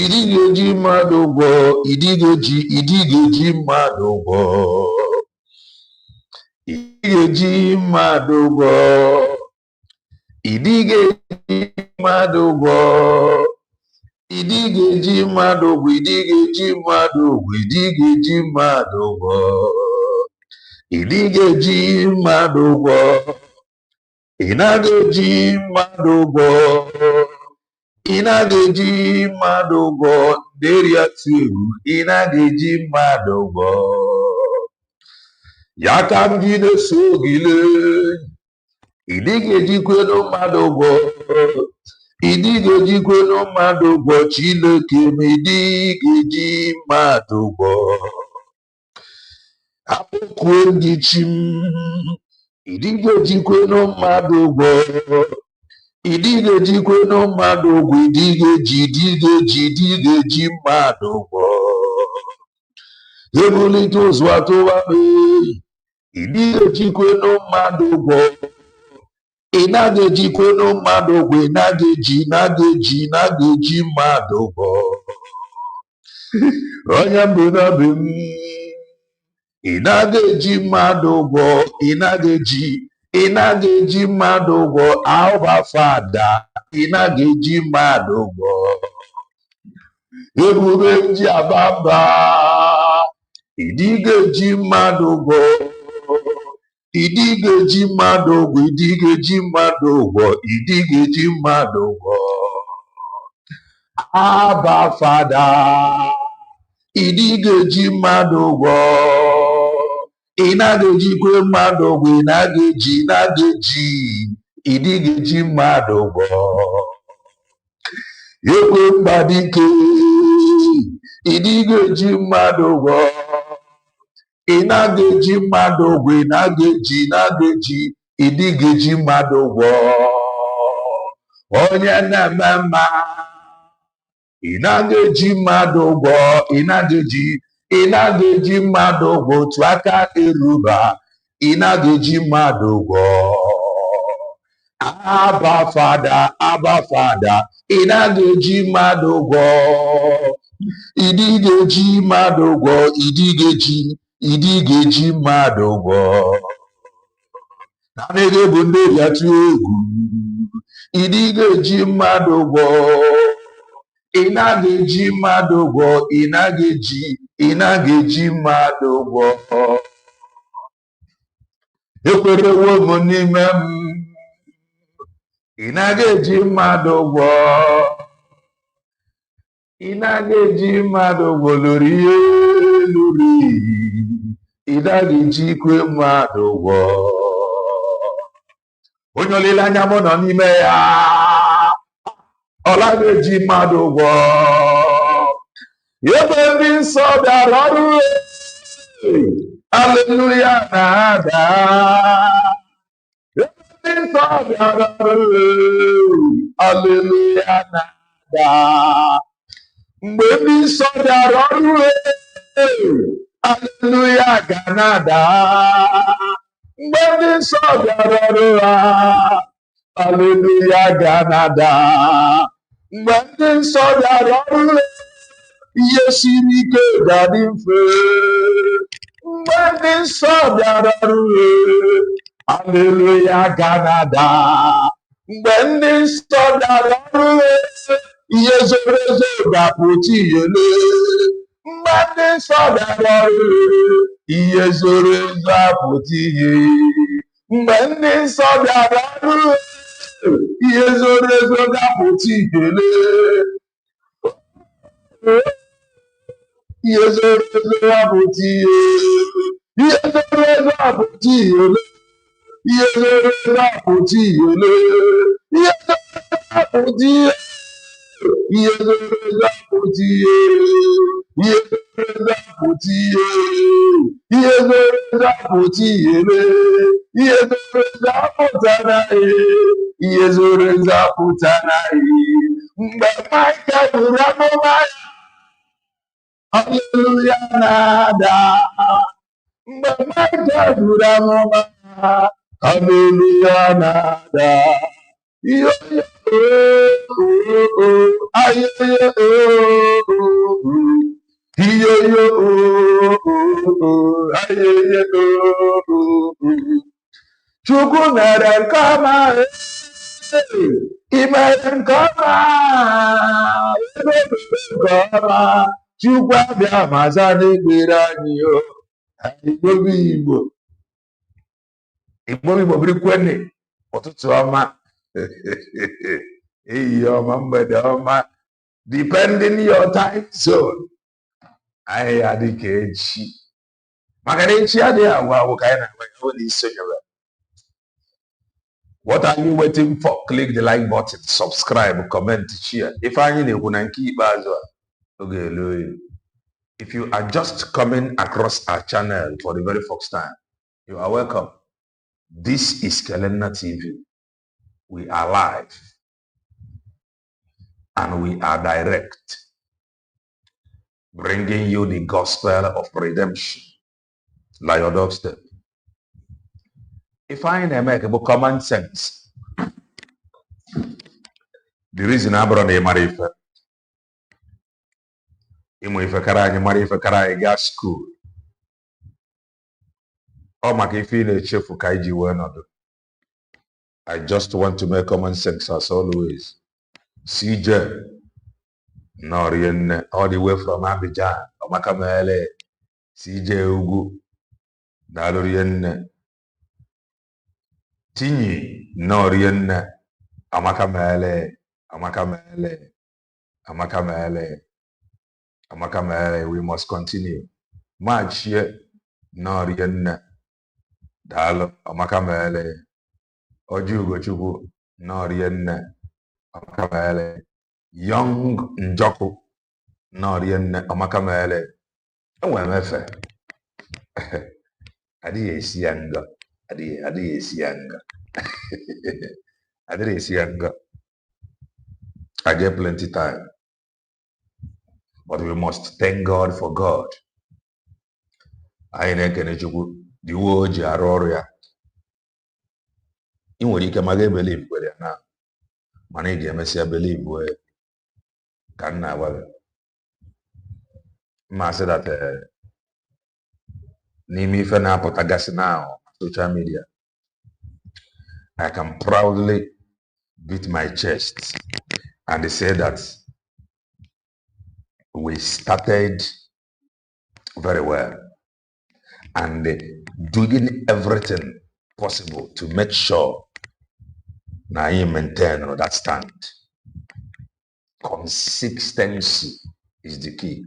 Idigeji mmadụ ụgwọ, idigeji mmadụ ụgwọ, idigeji mmadụ ụgwọ, idigeji mmadụ ụgwọ, idigeji mmadụ ụgwọ, idigeji mmadụ ụgwọ, idigeji mmadụ ụgwọ, idigeji mmadụ ụgwọ, ị naghị eji mmadụ ụgwọ. Ị naghị eji mmadụ ụgwọ, nderi atụ egwu, ị naghị eji mmadụ ụgwọ. Ya ka m ji na-eso gị lee, ị dịghị ejikwenu mmadụ ụgwọ, ị dịghị ejikwenu mmadụ ụgwọ, Chineke ma ị dịghị eji mmadụ ụgwọ. Akpọkuo ndị chi m, ị dịghị ejikwenu mmadụ ụgwọ. Idiga ejikwenu mmadụ ụgwọ, idiga eji mmadụ ụgwọ. Ebulite ụzụ atụwa m, idiga ejikwenu mmadụ ụgwọ. Ị naghị ejikwenu mmadụ ụgwọ, ị naghị eji mmadụ ụgwọ. Onye mbụ n'obi m, ị naghị eji mmadụ ụgwọ, ị naghị eji mmadụ ụgwọ. Alba Fada, ị naghị eji mmadụ ụgwọ. Ebube m ji aba mba, ị dịghị eji mmadụ ụgwọ, ị dịghị eji mmadụ ụgwọ, ị dịghị eji mmadụ ụgwọ, ị dịghị eji mmadụ ụgwọ. Alba Fada, ị dịghị eji mmadụ ụgwọ. Ị naghị ejikwe mmadụ ụgwọ, ị naghị eji, ị dịghị eji mmadụ ụgwọ. Ekwe mba dike, ị dịghị eji mmadụ ụgwọ. Ị naghị eji mmadụ ụgwọ, ị naghị eji, ị dịghị eji mmadụ ụgwọ. Onye na-eme mma, ị naghị eji mmadụ ụgwọ, ị naghị eji mmadụ ụgwọ. Otu aka eruba, ị naghị eji mmadụ ụgwọ. Aba Fada, ị naghị eji mmadụ ụgwọ. Ị dịghị eji mmadụ ụgwọ, ị dịghị eji mmadụ ụgwọ. Na ndị bụ ndị atụ egwu, ị dịghị eji mmadụ ụgwọ. Ị naghị eji mmadụ ụgwọ, ị naghị eji mmadụ ụgwọ. Ekwerewo m n'ime m, ị naghị eji mmadụ ụgwọ. Ị naghị eji mmadụ ụgwọ lụrụ ihe lụrụ iyi, ị naghị ejikwe mmadụ ụgwọ. Onye olileanya m nọ n'ime ya, ọ naghị eji mmadụ ụgwọ. Ebe ndị nsọ bịara ọrụ, aleluya na-ada. Ebe ndị nsọ bịara ọrụ, aleluya na-ada. Mgbe ndị nsọ bịara ọrụ, aleluya ga na-ada. Mgbe ndị nsọ bịara ọrụ ha, aleluya ga na-ada. Mgbe ndị nsọ bịara ọrụ, ihe siri ike ga-adị mfe. Mgbe ndị nsọ bịara ọrụ, aleluya ga na-ada. Mgbe ndị nsọ bịara ọrụ, ihe zoro ezo ga-apụta ihele. Mgbe ndị nsọ bịara ọrụ, ihe zoro ezo apụta ihe. Mgbe ndị nsọ bịara ọrụ, ihe zoro ezo ga-apụta ihele. Ihe zoro ezo apụta ihe. Ihe zoro ezo apụta ihele. Ihe zoro ezo apụta ihele. Ihe zoro ezo apụta ihe. Ihe zoro ezo apụta ihe. Ihe zoro ezo apụta ihe. Ihe zoro ezo apụta ihele. Ihe zoro ezo apụta na ihe. Ihe zoro ezo apụta na ihe. Mgbe Maịka buru amụma ya, aleluya na-ada. Mgbe Maịka buru amụma ya, aleluya na-ada. Ihe onye Chukwu mere nke ọma, i mere nke ọma, nke ọma, Chukwu abịa ma aza n'ekpere anyị o. Igbo birikwene, ụtụtụ ọma, ehihie ọma, mgbede ọma, depending your time zone. Anyị adị ka echi, maka na echi adịghị agwụ agwụ ka anyị na-agba n'isonyere. What are you waiting for? Click the like button, subscribe, comment, share. If you are just coming across our channel for the very first time, you are welcome. This is Kelena TV. We are live and we are direct, bringing you the gospel of redemption like your doorstep. If I make about common sense, the reason I brought a marifa, if I gas school, or my chef for Kaiji Wenado. I just want to make common sense as always. CJ, Norian, all the way from Abidjan, Omakamele, CJ Ugu, Dalorian. Tinyi Norian Amakamele. We must continue. March here Norian Dalo Amakamele Ojugo Chubu Norian Amakamele Young Njoku Norian Amakamele. OMF Adi is younger. Adi is younger. Adi is younger. I get plenty time. But we must thank God for God. I ain't gonna do the word Aroria. In what you can believe where they are now. Money Messia believe where can now. Master that Nimi Fena Potagas now. Social media, I can proudly beat my chest and say that we started very well and doing everything possible to make sure that I maintain that stand. Consistency is the key.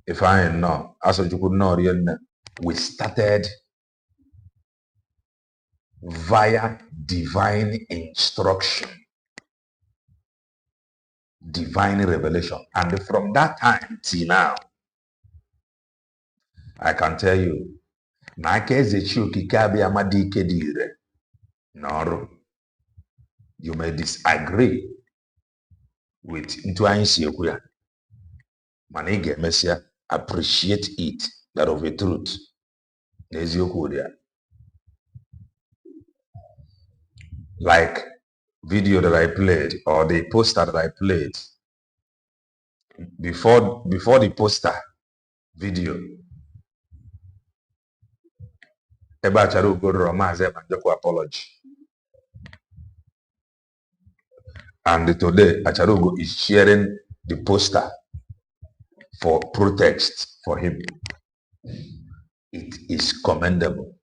If I know, as you could know, we started via divine instruction, divine revelation. And from that time till now, I can tell you, you may disagree with Ntuanyi Manige Messia, appreciate it, that of a truth. Like video that I played or the poster that I played before the poster video. Ebacharu go Romaze Manjoko apology. And today Acharugo is sharing the poster for protest for him. It is commendable.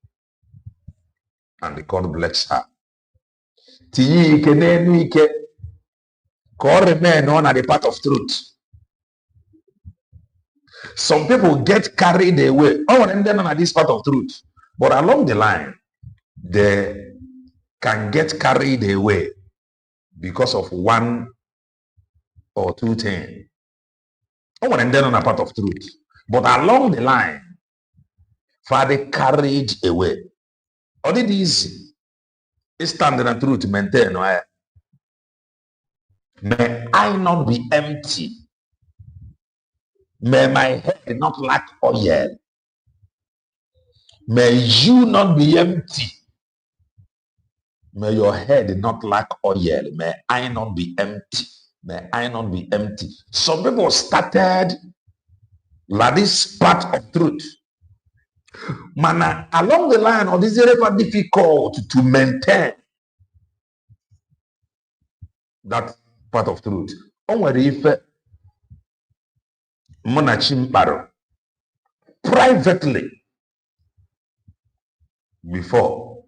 And God bless her. Tinyi ike n'enu ike ka remain on at the path of truth. Some people get carried away. And then on this path of truth. But along the line, they can get carried away because of one or two things. And then on a path of truth. But along the line, Father carried away. Or did easy. Stand in the truth, maintain. May I not be empty. May my head not lack oil. May you not be empty. May your head not lack oil. May I not be empty. May I not be empty. Some people started like this path of truth. Man, along the line, or this is very difficult to maintain that part of truth. Onwere ife Monachi mkparo privately before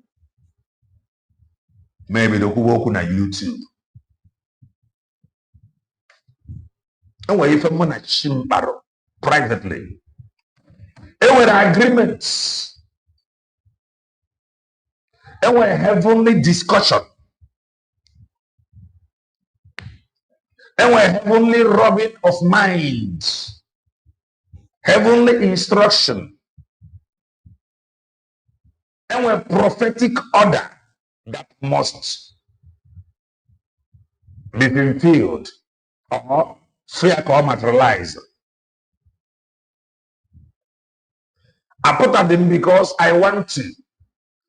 maybe the okwu na YouTube. Onwere ife Monachi mkparo privately. There were agreements. There were heavenly discussion. There were heavenly rubbing of minds. Heavenly instruction. There were prophetic order that must be fulfilled or fear or materialized. I put at them because I want to.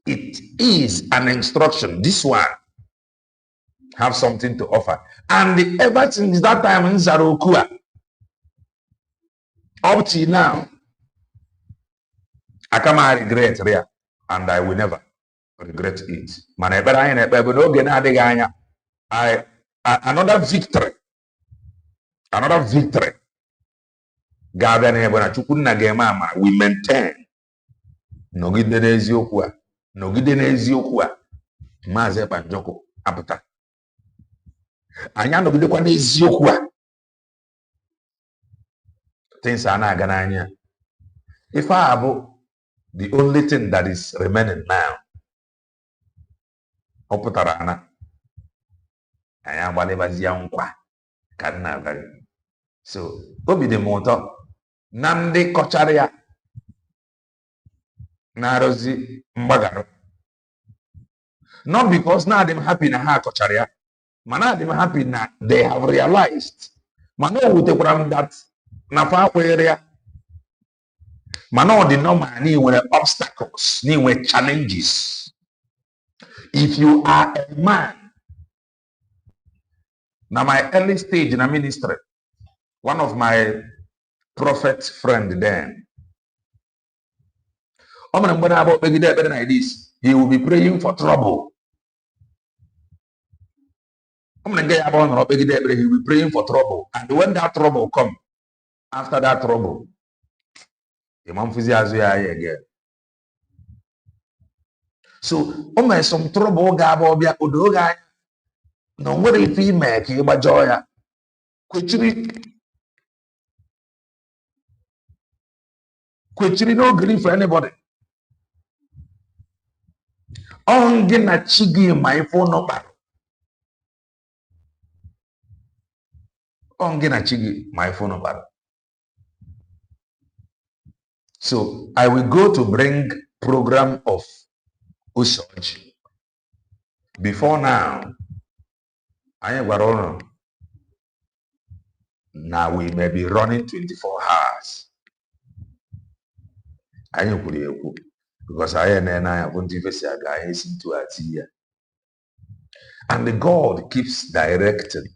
It is an instruction. This one have something to offer. And ever since that time in Zarokua, up till now, I can't regret it, and I will never regret it. Another victory. Another victory. We maintain. Nogide n'eziokwu a. Nogide n'eziokwu a. Maazị Banjoko apụta. Anyị anọgidekwa n'eziokwu a. Things are not gonna anya. If I have the only thing that is remaining now, ọ pụtara na anyị agbalịbazi ya nkwa ka nna abịa. So obi dị m ụtọ na ndị kọchara ya na-arụzi mgbagharụ. Not because now I'm happy na ha kọchara ya, mana I'm happy na they have realized. Mana o wutekwara m that na fa akwere ya. Mana ọ dị normal na inwere obstacles, na inwere challenges. If you are a man, now my early stage in a ministry, one of my prophet friend then, like this, he will be praying for trouble. He will be praying for trouble. And when that trouble comes, after that trouble, again. So, some trouble no what if he make joy? Quechiri no grief for anybody. Onge na chigi my phone number. Onge na chigi my phone number. So I will go to bring program of Ose Oji. Before now, I am now we may be running 24 hours. I am because I want to say guys into a year. And the God keeps directing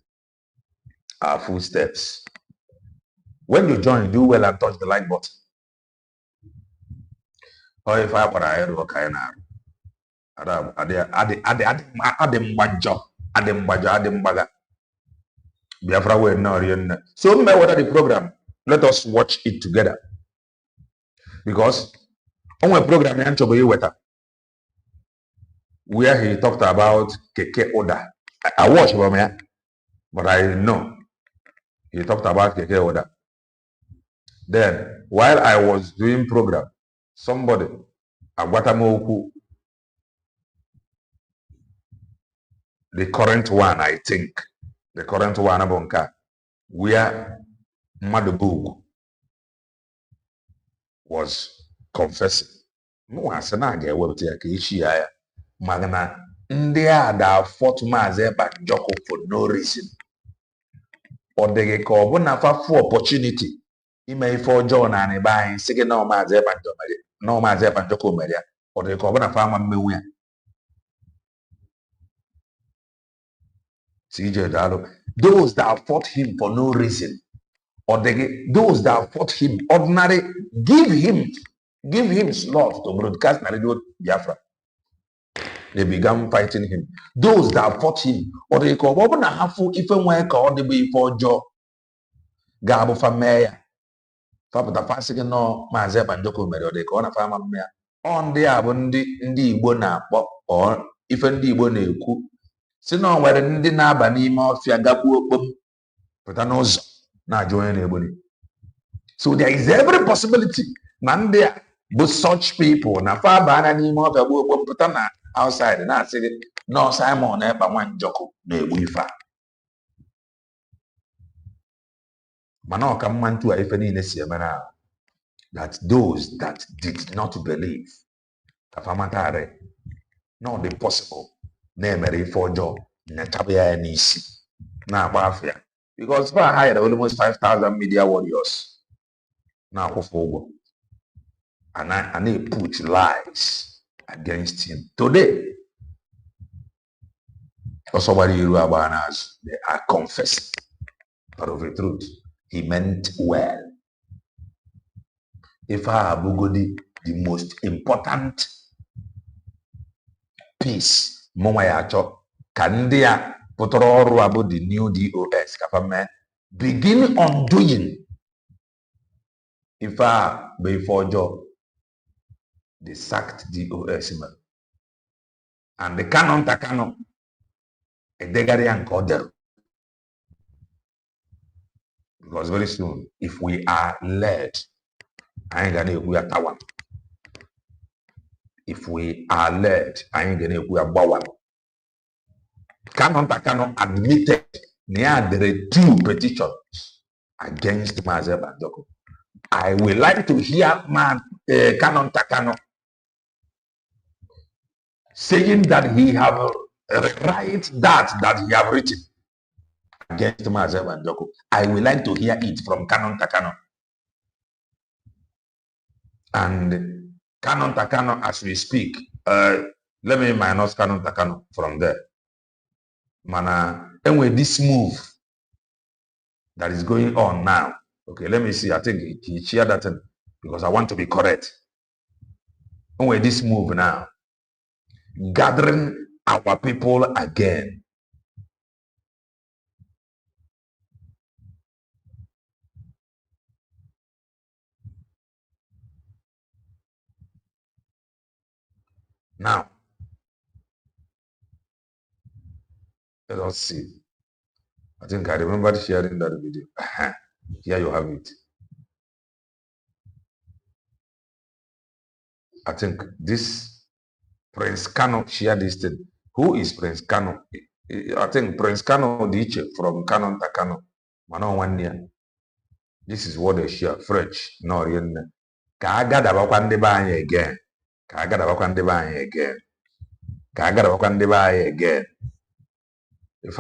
our footsteps. When you join, do well and touch the like button. Or if I were so no matter the program, let us watch it together. Because on my program where he talked about Keke Oda. I watched him, but I know he talked about Keke Oda. Then while I was doing program, somebody Agwatamoku, the current one, I think, the current one Abonka, where Madubu was confessing. No, I said, I get what to Magna India that fought Maazị Banjoko for no reason. Or they call one of for opportunity. He may for John and a buying second no Maazị Banjoko, no Maazị Banjoko Maria, or they call one of farmer Mewia. CJ Dalo, those that fought him for no reason, or those that fought him ordinary, give him slot to broadcast na radio Biafra. They began fighting him. Those that fought him, or they call what na hafu even when called the be for Joe Gabo for mayor. Fapata fasting no Mazep and Joko Mero, they call a farmer mayor. On the abundi Igbo na akpọ or ife ndị Igbo na-ekwu si na nwere ndị na-aba n'ime ọfịa gagbuo okpom pụta n'ụzọ na-ajụ onye na-egbuni. So there is every possibility na ndị a bụ such people na fa bana n'ime ọfịa gbuo okpom pụta na outside na-asị gị nọ Simon na-ekpa nwa njọkụ na-egbu ife a. Mana ọ ka mma ntu a ife niile si eme na that those that did not believe kafamatare not be possible na-emere ife ọjọọ na-echapụ ya n'isi na-agba afịa because fa hired almost 5,000 media warriors na-akwụfụ ụgwọ and they put lies against him. Today also they are confessing but of the truth he meant well. If I abugodi the most important piece mụnwa ya achọ ka ndị a pụtara ọrụ abụ the new DOS ka begin undoing ife a bụ ife ọjọọ the sacked DOS man and the canon takano edegara ya nke ọ dere because very soon if we are led anyị ga na-ekwu ya tawan. If we are led, anyị ga na-ekwu ya gbawan. Canon Takano admitted there are 2 petitions against Maazị Banjoko. I would like to hear Canon Takano saying that he have write that he have written against Maazị Banjoko. I would like to hear it from Canon Takano. And Canon Takano, as we speak, let me minus Canon Takano from there. Mana, anyway, this move that is going on now, okay, let me see, I think he shared that because I want to be correct. Anyway, this move now, gathering our people again. Now, let us see. I think I remember sharing that video. Here you have it. I think this Prince Kano shared this thing. Who is Prince Kano? I think Prince Kano Diche from Canon Takano. Mano 1 year. This is what they share. French. No, again. Kaagada bakwande again. Kaagada bakwande again. Kaagada bakwande again. If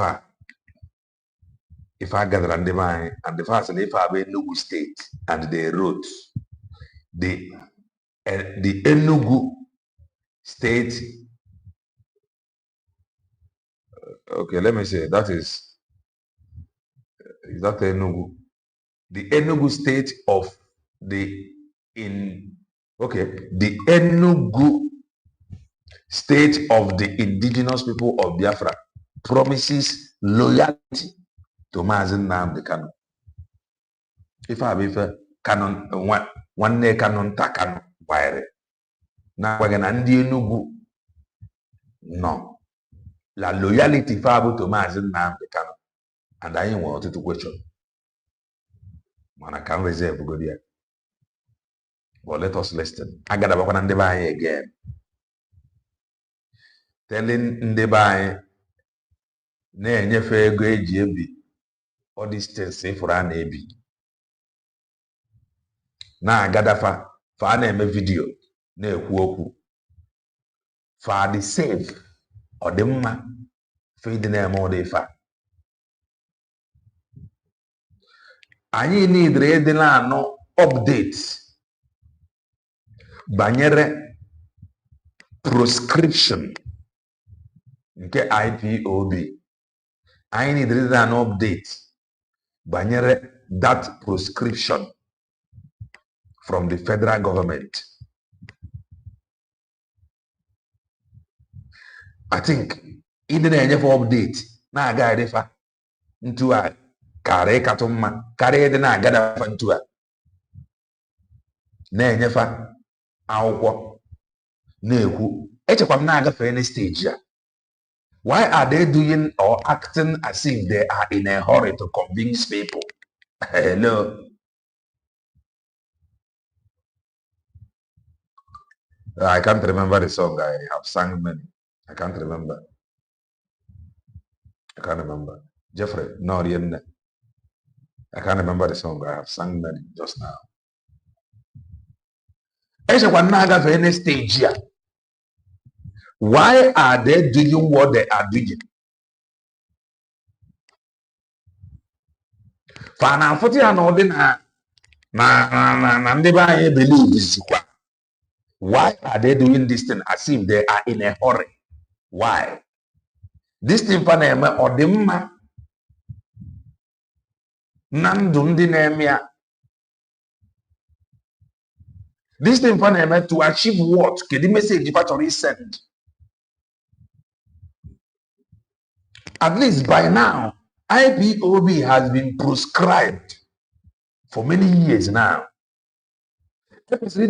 I gather and the first and if I be Enugu State and the roads, the Enugu State, okay, let me say that is that Enugu, the Enugu State of the Enugu State of the indigenous people of Biafra promises loyalty to Maazị Nnamdi Kanu. If I be Canon one day Canon Takano wire. Now we're gonna Enugu. No. La loyalty fable to Maazị Nnamdi Kanu. And I ain't wanted to question. Man, I can reserve good here. But let us listen. I got about Ndebai again. Telling Ndebai na-enyefe ego eji ebi all these things for a na-ebi na-agadafa fa na-eme vidio na-ekwu okwu fa dị safe ọ dị mma fa ịdị na-eme ụdị ife anyị niile ịdị na-anụ updates banyere proscription nke IPOB I need an update banyere that prescription from the federal government. I think in the for update na aga edefa ntu a kare katumma kare de na agada fa ntu a na enyefa akwụkwọ na-ekwu echekwa m na-agafe any stage ya. Why are they doing or acting as if they are in a hurry to convince people? Hello. I can't remember the song. I have sung many. I can't remember. Jeffrey, no, I can't remember the song. I have sung many just now. Any stage here. Why are they doing what they are doing? Fana foti anode na ndeba ye believe sikwa. Why are they doing this thing as if they are in a hurry? Why? This thing for them or them nandum dinemia. This thing for them to achieve what? Can the message factory send? At least by now, IPOB has been prescribed for many years now. In fact, the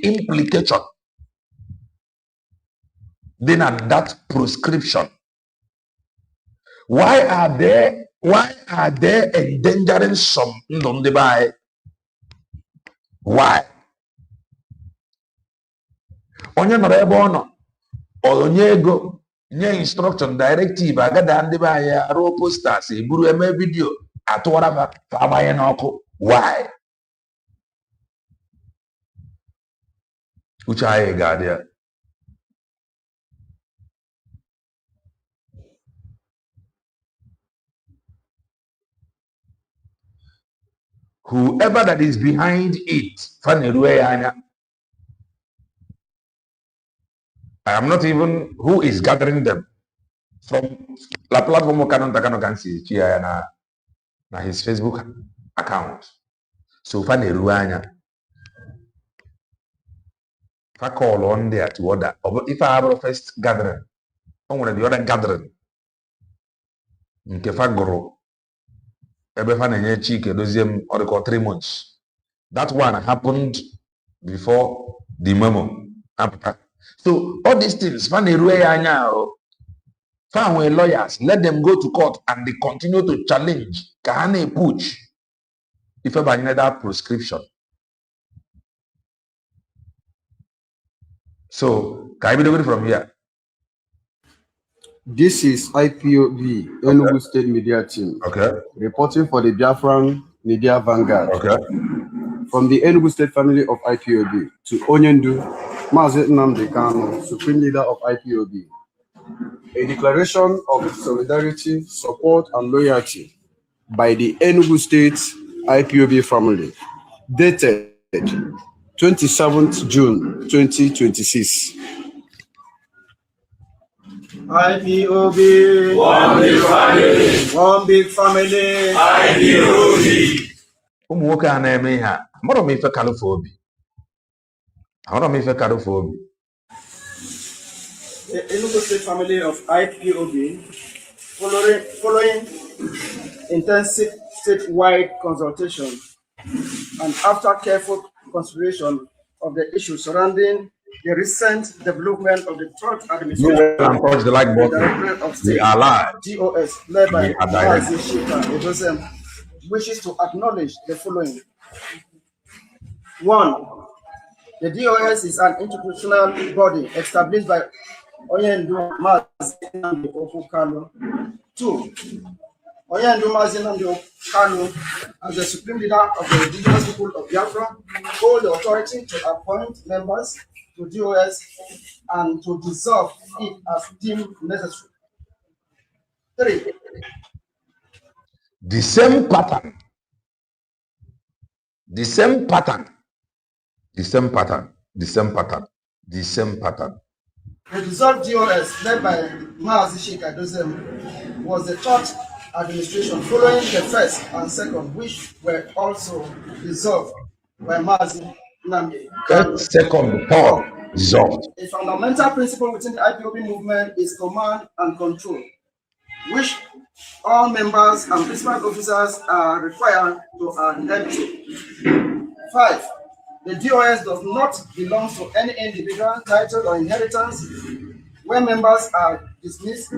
implication then at that prescription. Why are they endangering some? Why? Onye nọrọ ebe ọ nọ onye ego nye instruction directive agada ndị be anyị arụ posters eburu eme video atụwara fa agbanye n'ọkụ. Why? Uche anyị ga-adị ya. Whoever that is behind it, I am not even who is gathering them from la platform Takano can see na his Facebook account. So Faneruanya. If I call on there to order, if I have a first gathering, on the other gathering, Nkefagoro, Ebefane Chike, or 3 months. That one happened before the memo. So all these things, now, lawyers, let them go to court and they continue to challenge. Kahane push. If ever need that prescription. So, can I be from here? This is IPOB, Enugu State Media Team. Okay. Reporting for the Biafran Media Vanguard. Okay. From the Enugu State family of IPOB to Onyendu, Mazi Nnamdi Kanu, Supreme Leader of IPOB. A declaration of solidarity, support, and loyalty by the Enugu State IPOB family, dated 27th June 2026. IPOB, one big family, one big family. IPOB. Umuoka aneme ha. Moro me fe kalufobi. Moro me fe kalufobi. The Enugu State family of IPOB, following intensive statewide consultation and after careful consideration of the issues surrounding the recent development of the third administration Touch the like button. of State, DOS, led by Ose Oji, wishes to acknowledge the following. 1. The DOS is an institutional body established by Onyendu Mazi Nnamdi Kanu. 2. Onyendu Mazi Nnamdi Kanu, as the Supreme Leader of the indigenous people of Biafra, hold the authority to appoint members to DOS and to dissolve it as deemed necessary. 3. The same pattern. The same pattern. The same pattern. The same pattern. The same pattern. The dissolved DOS, led by Maazi Shika Dozem, was the third administration following the first and second, which were also dissolved by Maazi Nnamdi Kanu. First, second, third, dissolved. A fundamental principle within the IPOB movement is command and control, which all members and principal officers are required to adhere to. 5. The DOS does not belong to any individual, title, or inheritance. When members are dismissed,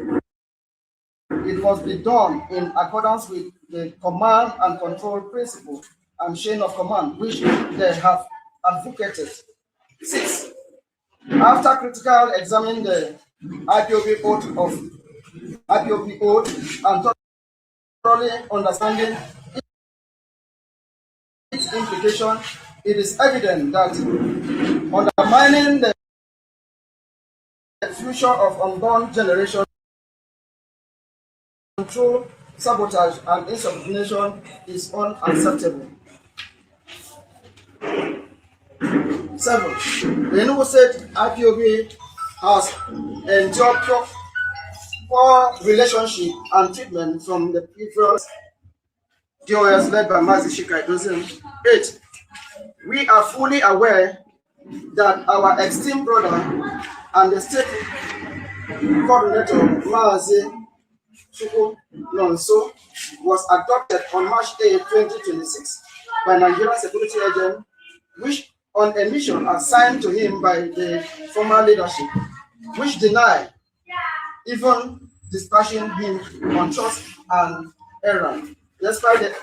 it must be done in accordance with the command and control principle and chain of command which they have advocated. 6. After critical examining the IPOB oath and thoroughly understanding its implication, it is evident that undermining the future of unborn generation through sabotage and insubordination is unacceptable. 7. The Enugu State IPOB has endured poor relationship and treatment from the previous DOS led by Mazi Shika Dozem. 8. We are fully aware that our esteemed brother and the state coordinator Mazi Chukwu Nonso was adopted on March 8, 2026 by Nigerian security agent, which on a mission assigned to him by the former leadership, which denied even dispatching him on trust and errand, despite the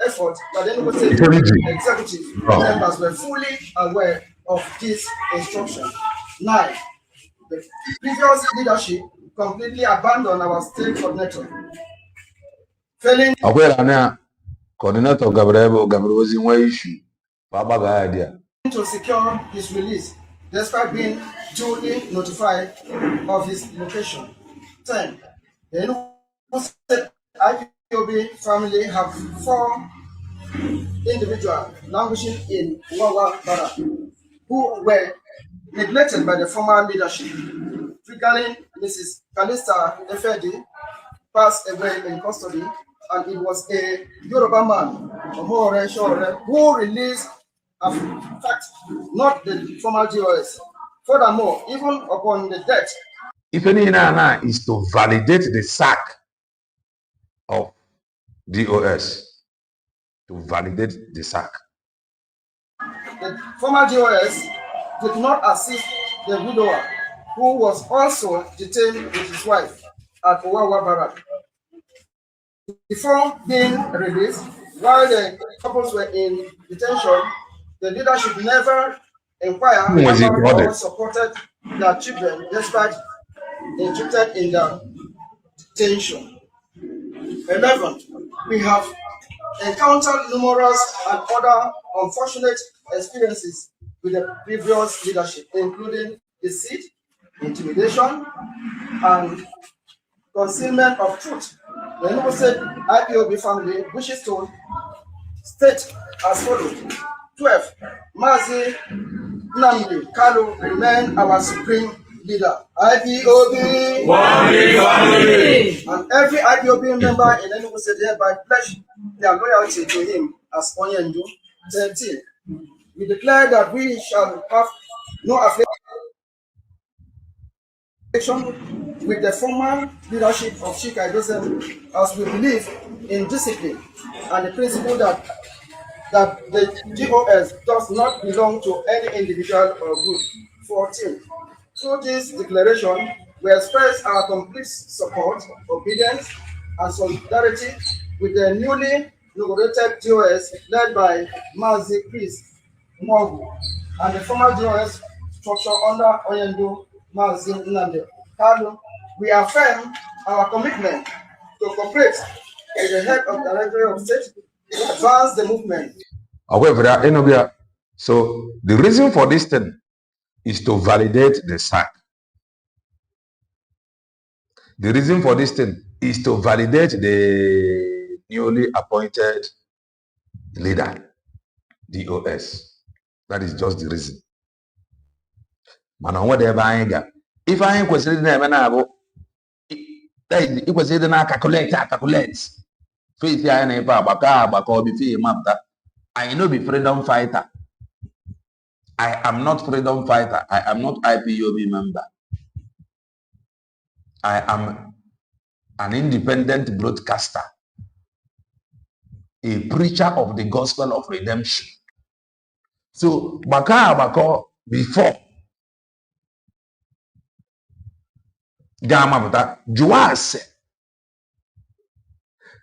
effort that the Enugu State executive members were fully aware of this instruction. 9. The previous leadership completely abandoned our state coordinator, failing coordinator Gabriel was in way issue. to secure his release, despite being duly notified of his location. 10. The Enugu State IPOB family have 4 individuals languishing in Wawa Bara, who were neglected by the former leadership. Triggering Mrs. Kalista Efedi passed away in custody, and it was a Yoruba man, who released a fact, not the former DOS. Furthermore, even upon the death, If any is to validate the sack of DOS, to validate the sack. the former DOS did not assist the widower, who was also detained with his wife at Owawa Barrack. Before being released, while the couples were in detention, the leadership never inquired or supported their children despite being treated in the detention. 11. We have encountered numerous and other unfortunate experiences with the previous leadership, including deceit, intimidation, and concealment of truth. The Enugu State IPOB family wishes to state as follows. 12. Mazi Nnamdi Kanu remain our supreme leader. IPOB. And every IPOB member in Enugu State hereby pledge their loyalty to him as Onyendu. 13. We declare that we shall have no affiliation with the former leadership of Shika Dozem, as we believe in discipline and the principle that the DOS does not belong to any individual or group. 14. Through this declaration, we express our complete support, obedience, and solidarity with the newly inaugurated DOS led by Mazi Chris Mogu and the former DOS structure under Onyendu Mazi Nnamdi Kanu. We affirm our commitment to cooperate with the head of the Directorate of State to advance the movement. However, so the reason for this thing is to validate the sack. The reason for this thing is to validate the newly appointed leader, DOS. That is just the reason. Man, whatever I got, If I ain't kwesịrị na eme na abụ ị kwesịrị na calculate faith anyị na ife agbakọ before ịmapụta. I know be freedom fighter. I am not freedom fighter. I am not IPOB member. I am an independent broadcaster, a preacher of the gospel of redemption. So, bako before Gamabata, Juase,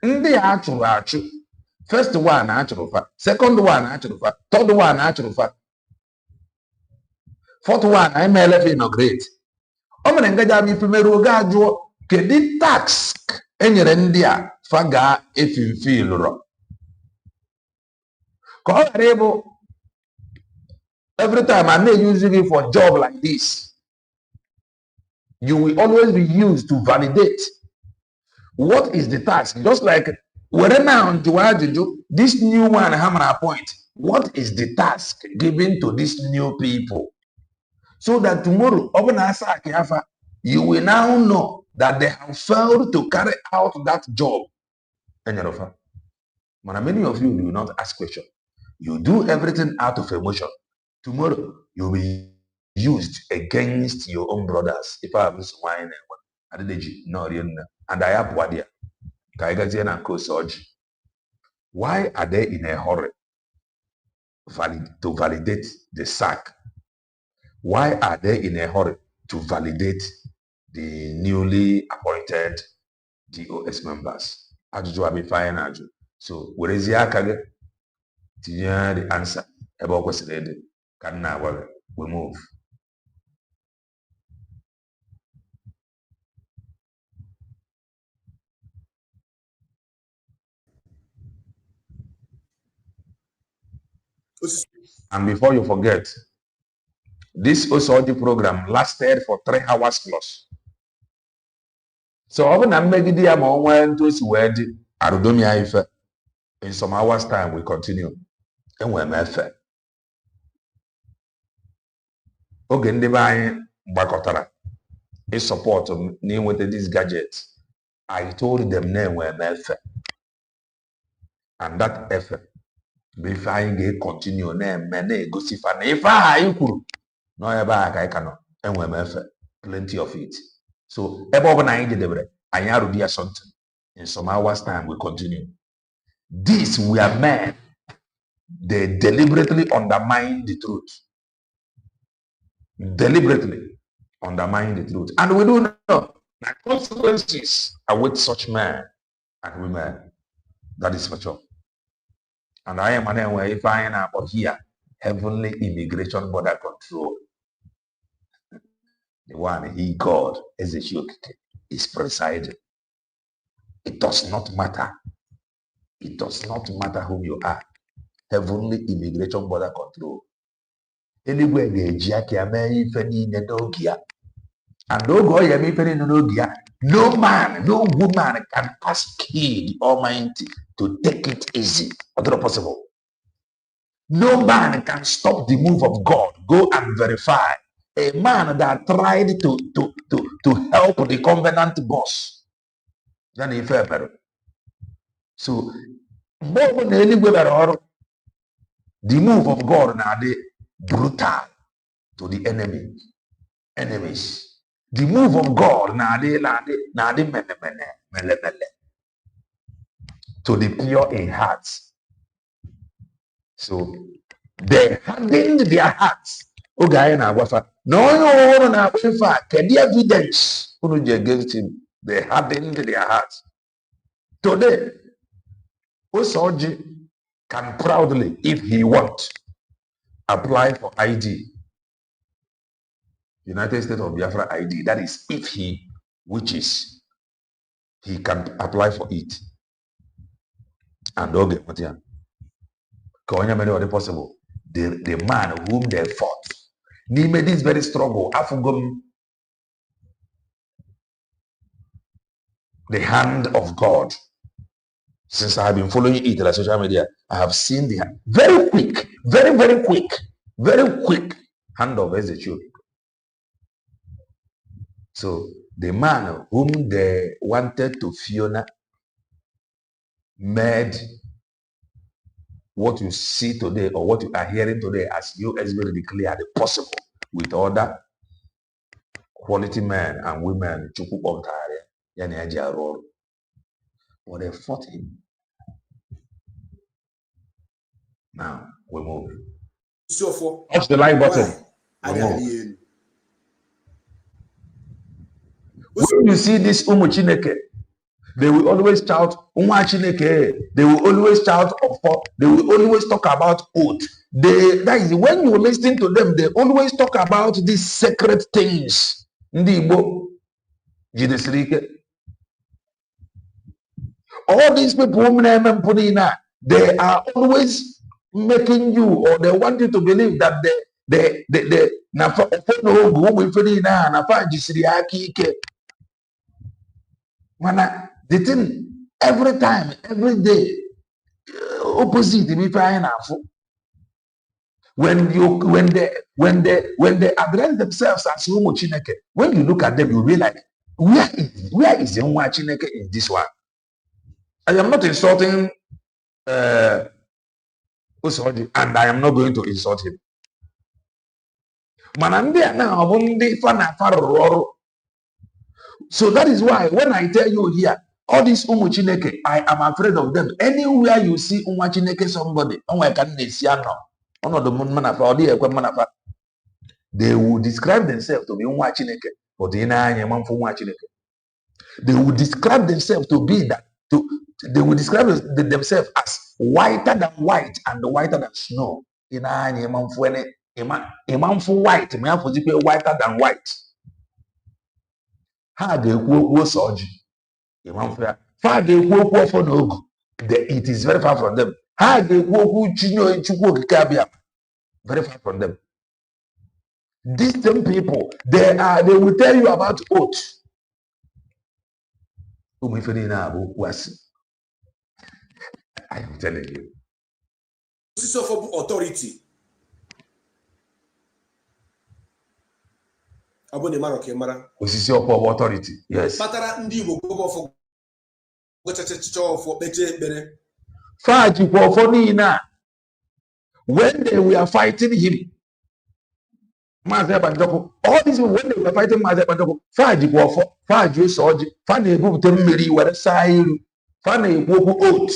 ndị a achụ, first one achụrụ fa, second one achụrụ fa, third one achụrụ fa, fourth one I may let inaugurate. O mere ngaja mi primero oge ajụọ kedu tax enyere ndị a fa ga efimfilụrọ ka ọ ghara ịbụ every time I may use it for job like this. You will always be used to validate what is the task. Just like whether now to do this new one hammer appoint, what is the task given to these new people? So that tomorrow, you will now know that they have failed to carry out that job. Many of you do not ask questions. You do everything out of emotion. Tomorrow, you'll be used against your own brothers. If I have this wine, and I have Wadia, Kaigazian and Ose Oji. Why are they in a hurry to validate the sack? Why are they in a hurry to validate the newly appointed DOS members? Ajuju abi fine aju. So where is the the answer? About what's ready. Can now we move. And before you forget, this Ose Oji program lasted for 3 hours plus. So even I'm making the amount to word Arudomia Ife. In some hours time we continue. And we're method. Okay, ndị be anyị gbakọtara support me with these gadgets. I told them name were method. And that effort before I continue name go see fan if I could no ever I cannot and we method plenty of it. So above 9 delivery I have to something. In some hours time we continue. This we are men. They deliberately undermine the truth. Deliberately undermine the truth. And we do know that consequences are with such men and women. That is for sure. And I am an way if I am about here, heavenly immigration border control. The one he God as a yoke is presiding. It does not matter. It does not matter who you are. Heavenly immigration border control. Anywhere and no man, no woman can ask the Almighty to take it easy. Not possible. No man can stop the move of God. Go and verify. A man that tried to help the covenant boss. Then he fell better. So, the move of God now they brutal to the enemies. The move of God now they to the pure in heart. So they hardened their hearts. Okay, now no, the evidence against him. They hardened their hearts. Today, Ose Oji can proudly, if he wants, apply for ID. United States of Biafra ID. That is if he wishes, he can apply for it. And okay, what yeah? Because possible. The man whom they fought. He made this very struggle. The hand of God. Since I have been following it on social media, I have seen the very quick, very quick hand of execution. So the man whom they wanted to Fiona made what you see today or what you are hearing today as USB declared possible with other quality men and women. But they fought him. Now we move. Touch the like button. We move. When you see this Chineke, they will always shout, Chineke. They will always shout, they will always talk about oath. That is when you listen to them, they always talk about these sacred things. All these people, they are always making you, or they want you to believe that the thing every time, every day, opposite me trying when they address themselves as Umu Chineke, when you look at them, you realize where is the Umu Chineke in this one? I am not insulting Ose Oji, and I am not going to insult him. So that is why when I tell you here, all these Umu Chineke, I am afraid of them. Anywhere you see Umu Chineke somebody, they will describe themselves to be Umu Chineke, but they will describe themselves to be that. They will describe themselves as whiter than white and whiter than snow. Whiter than white. Ha ga-ekwu Ose Oji. It is very far from them. Ha ga-ekwu very far from them. These same people, they will tell you about oath. I am telling you. Authority. Osisi of authority. Yes. When they were fighting him, all these people, when they were fighting Mazebanjoko, Faji Ose Oji, Fani Mmiri were Sairu, Fani oath,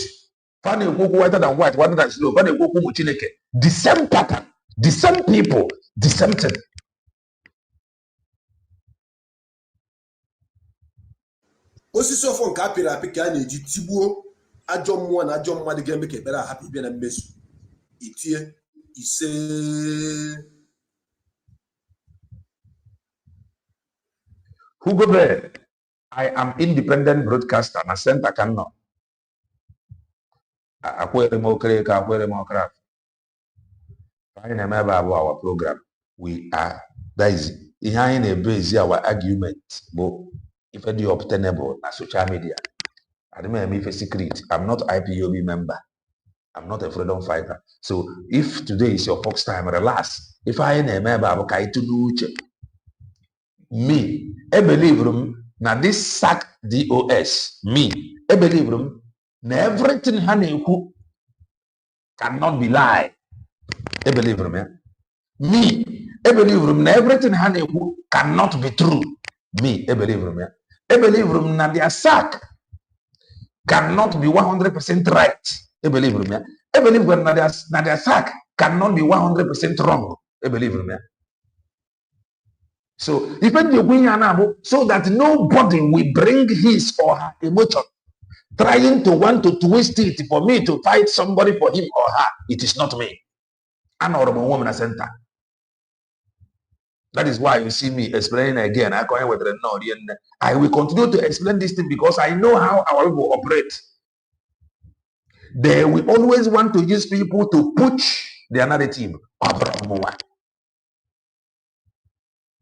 Fani whiter than white, whiter than snow, Fani Chineke. The same pattern, the same people, the same thing. Osisi ofo nke apịrị apị ka a na-eji tigbuo ajọ mmụọ na ajọ mmadụ ga-eme ka ekpere ahapụ ịbịa na mmezu. Itie ise. Who go there? I am independent broadcaster. Na center can know. Our program. We are that is behind a base our argument. But if it is obtainable na social media, I don't know if a secret. I'm not IPOB member. I'm not a freedom fighter. So if today is your first time, relax. If I am a member, me, I believe now this sack DOS. Me, I believe now everything who cannot be lie. I believe me, I believe now everything who cannot be true. Me, I believe I believe now their sack cannot be 100% right. I believe I believe when their sack cannot be 100% wrong. I believe So even the so that nobody will bring his or her emotion, trying to want to twist it for me to fight somebody for him or her. It is not me. An honorable woman at center. That is why you see me explaining again. I will continue to explain this thing because I know how our people operate. They will always want to use people to push their narrative.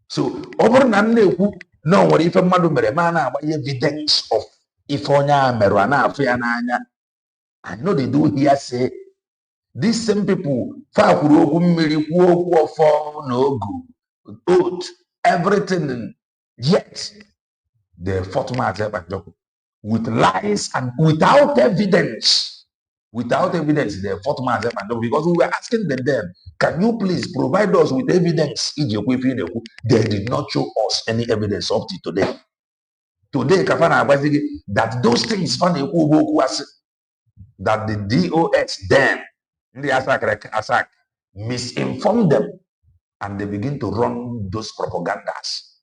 So, over no, what if a madu meremana by evidence of if onya merana fiananya. I know they do here say these same people for no good, everything Yet, they fought Maazị Banjoko with lies and without evidence. Without evidence, they fought Maazị Banjoko because we were asking them, can you please provide us with evidence? They did not show us any evidence up to today. Today, Kafana Abazigi, that those things that the DOS then, the ASAC, misinformed them and they begin to run those propagandas.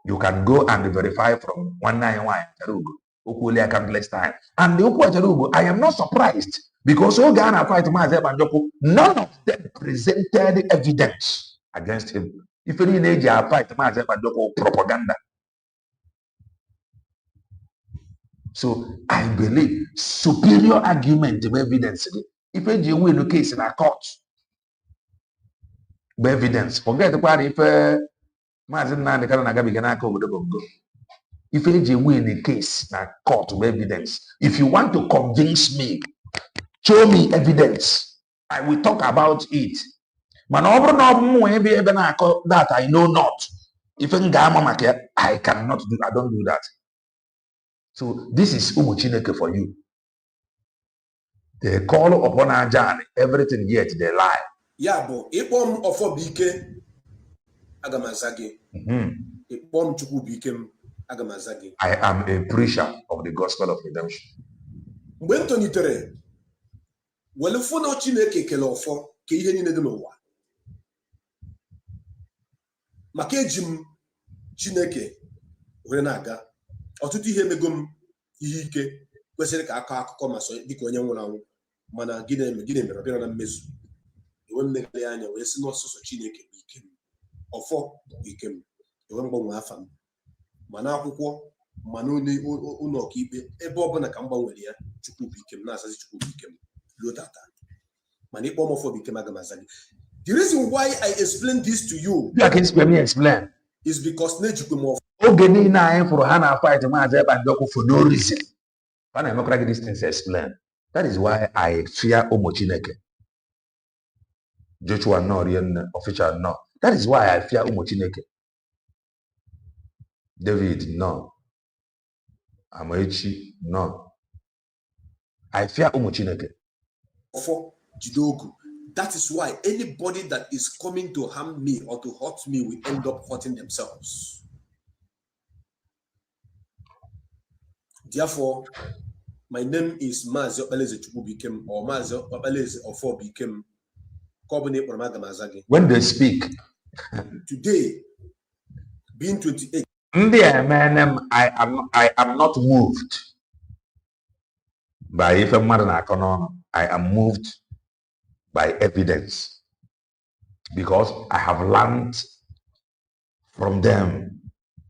You can go and verify from 191 Charugo, Ukulia countless time. And the Ukua Charugo, I am not surprised because Ogana fight Maazị Banjoko, none of them presented evidence against him. If any Niger fight Maazị Banjoko propaganda. So I believe superior argument of evidence. If you win a case in a court, by evidence. Forget the part if Maazị Nnamdi Kanu na-agabi n'aka obodo Bongo. If you win a case in a court of evidence, if you want to convince me, show me evidence. I will talk about it. Man, that I know not. If I cannot do, I don't do that. So this is Umuchineke for you. They call upon our journey, everything yet they lie. Yeah, but Ipom ofo bike agamazagi. Ipom chuku bikem agamazagi. I am a preacher of the gospel of redemption. When Tony Tere, well, if no Chineke kele ofo ke ihe niile dị n'ụwa. Maka ejim Chineke were na-aga. Ọtụtụ ihe emego m ihe ike kwesịrị ka akọ akụkọ ma so dịka onye nwụrụ anwụ mana gịnị mere ọbịara na mmezu ewe mmegharị anya wee sị n'ọsụsọ Chineke bụ ike m ọfọ bụ ike m ewe mgbanwe afa m mana akwụkwọ mana ụlọ ọkaikpe ebe ọbụla ka m gbanwere ya Chukwu bụ ike m na-azazi Chukwu bụ ike m ruo tata mana ịkpọ m ọfọ bụ ike m aga m aza gị. The reason why I explain this to you explain is because nejikwe m ọfọ oge niile anyị fụrụ ha na fight Maazị Banjoko for no reason. When I make these things explain, that is why I fear Umuchineke. Joshua no, official no. That is why I fear Umuchineke. David no. Amaechi no. I fear Umuchineke. That is why anybody that is coming to harm me or to hurt me will end up hurting themselves. Therefore, my name is Maazị Okpalaeze Chukwu Bikem or Maazị Okpalaeze Ofo Bikem. When they speak, today, being 28, I am not moved by if a man I am moved by evidence because I have learned from them.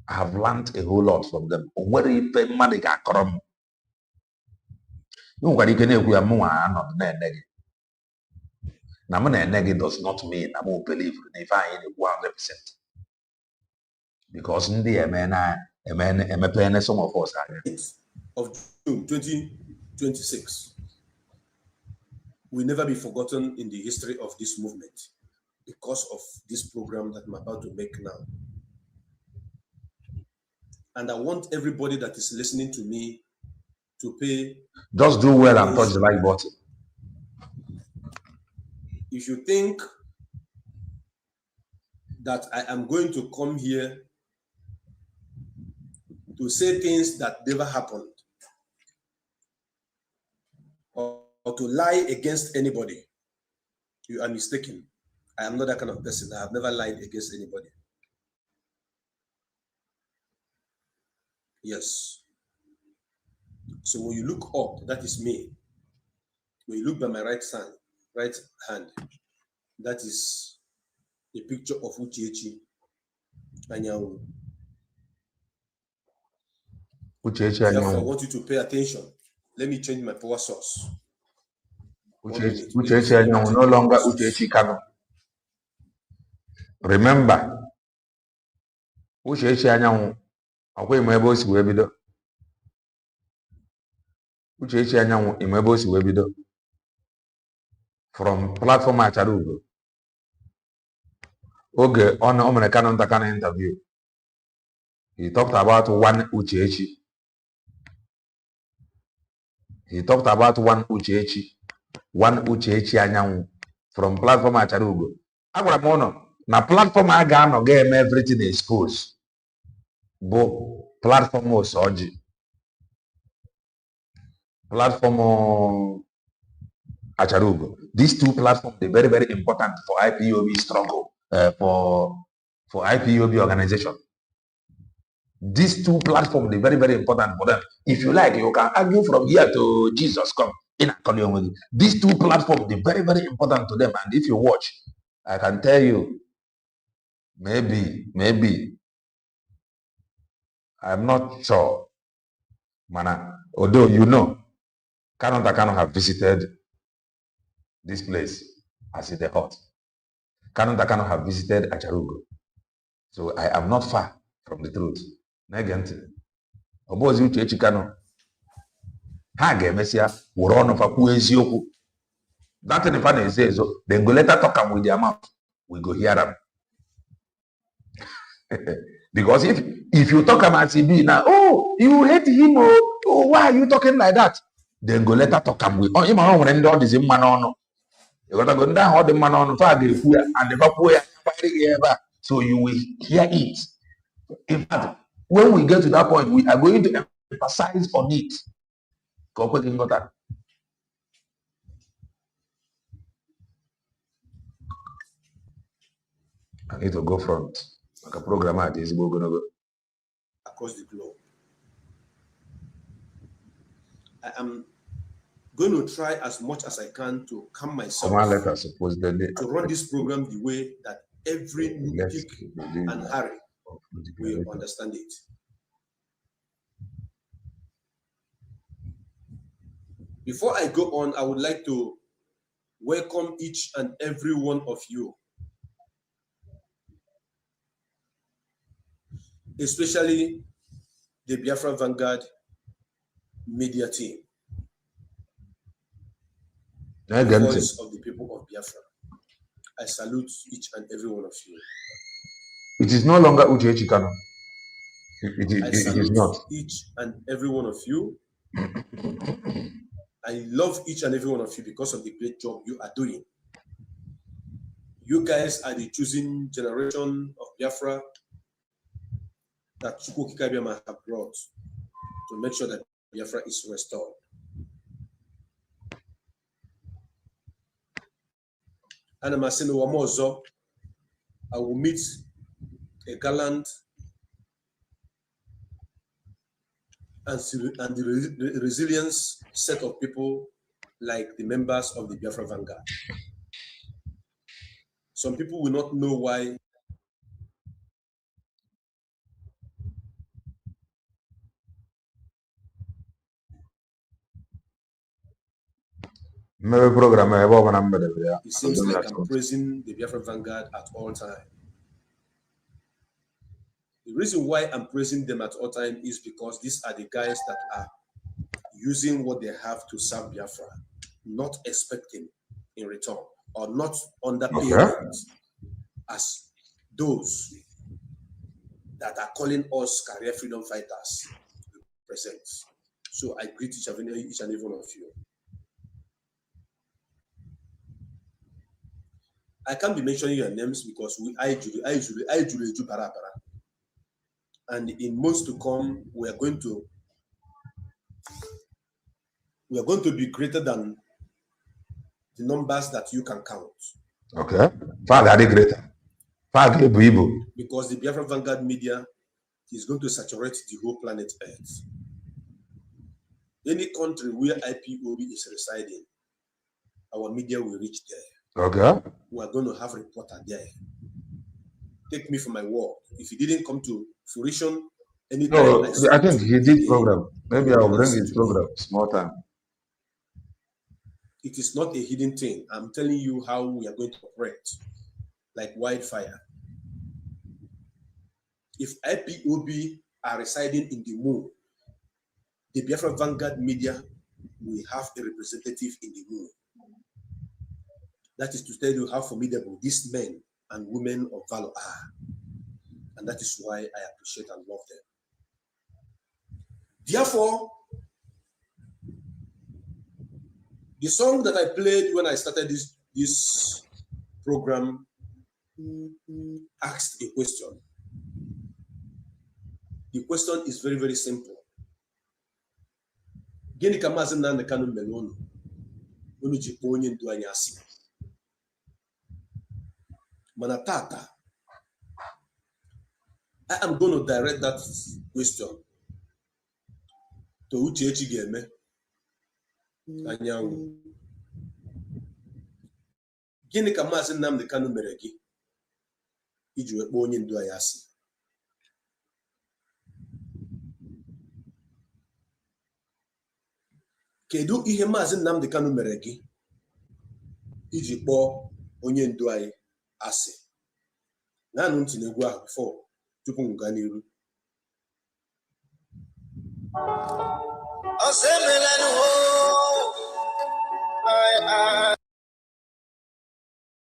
I have learned a whole lot from them. Where if a man come, nobody can does not mean I won't believe if I am 100%. Because in the some of us are of June 2026 will never be forgotten in the history of this movement because of this program that I'm about to make now. And I want everybody that is listening to me to pay. Just do well and touch the like button. If you think that I am going to come here to say things that never happened or to lie against anybody, you are mistaken. I am not that kind of person. I have never lied against anybody. Yes. So when you look up, that is me. When you look by my right hand, that is a picture of Ose Oji Anyanwu. Therefore, I want you to pay attention. Let me change my power source. Ose Oji Anyanwu no longer Ose Oji Kanu. Remember, Ose Oji Anyanwu akwai mo ebe o si wee bido. Ose Oji Anyanwu imo ebe o si wee bido. From platform achara ugo. Oge ọ mere Kanu interview. He talked about one Uchechi. He talked about one Uchechi Anyanwu from platform Acharugo. Agwara m ụnụ na platform a ga-anọ ga-eme everything expose bụ platform Ose Oji, platform Acharugo. These two platforms are very, very important for IPOB struggle, for IPOB organization. These two platforms are very, very important for them. If you like, you can argue from here to Jesus come in accordion with you. These two platforms are very, very important to them. And if you watch, I can tell you, maybe, I'm not sure, Mana, although you know, Kano have visited this place as in the hot. Kano have visited Acharugo. So I am not far from the truth. Negenti. Obozi Uchechi Kano. Ha ga-emesịa were ọnụ fa kwuo eziokwu. That thing fa na-eze ezo, then go later talk am with their mouth. We go hear them. Because if you talk am as e be now, oh, you hate him, oh, why are you talking like that? Then go later talk am with, oh, ịma ọ nwere ndị ọ dịzi mma n'ọnụ. Ịghọtago ndị ahụ ọ dị mma n'ọnụ fa ga-ekwu ya and fa kwuo ya kparịrị ya ebe a. So you will hear it. In fact, when we get to that point, we are going to emphasize on it. I need to go front. Like a program is going to go across the globe. I am going to try as much as I can to calm myself to run this program the way that every Nick and Harry will understand it. Before I go on, I would like to welcome each and every one of you, especially the Biafra Vanguard media team, the voice of the people of Biafra. I salute each and every one of you. It is no longer Uchechi Kano. It is not. Each and every one of you. I love each and every one of you because of the great job you are doing. You guys are the choosing generation of Biafra that Chukwu Kikabiama have brought to make sure that Biafra is restored. And I will meet a gallant and the resilience set of people like the members of the Biafra Vanguard. Some people will not know why it seems like I'm praising the Biafra Vanguard at all times. The reason why I'm praising them at all times is because these are the guys that are using what they have to serve Biafra, not expecting in return or not underpaid as those that are calling us career freedom fighters present. So I greet each and every one of you. I can't be mentioning your names because I usually do para. And in months to come, we are going to be greater than the numbers that you can count. Okay. Greater. Because the Biafra Vanguard media is going to saturate the whole planet Earth. Any country where IPOB is residing, our media will reach there. Okay. We are going to have a reporter there. Take me for my word. If he didn't come to fruition anytime, no, I think he did program. Maybe I'll bring his program small time. It is not a hidden thing. I'm telling you how we are going to operate like wildfire. If IPOB are residing in the moon, the Biafra Vanguard media will have a representative in the moon. That is to tell you how formidable these men and women of valor are. And that is why I appreciate and love them. Therefore, the song that I played when I started this program asked a question. The question is very, very simple. Gịnị ka Maazị Nnamdi Kanu mere unu ji kpọọ onye ndu anyị asị? Mana tata, I am going to direct that question to Ose Oji ga-eme anyanwụ. Gịnị ka Maazị Nnamdi Kanu mere gị iji wee kpọọ onye ndu anyị asị? Kedu ihe Maazị Nnamdi Kanu mere gị iji kpọọ onye ndu anyị asị? Naanụ ntị n'egwu ahụ before tupu m gaa n'iru.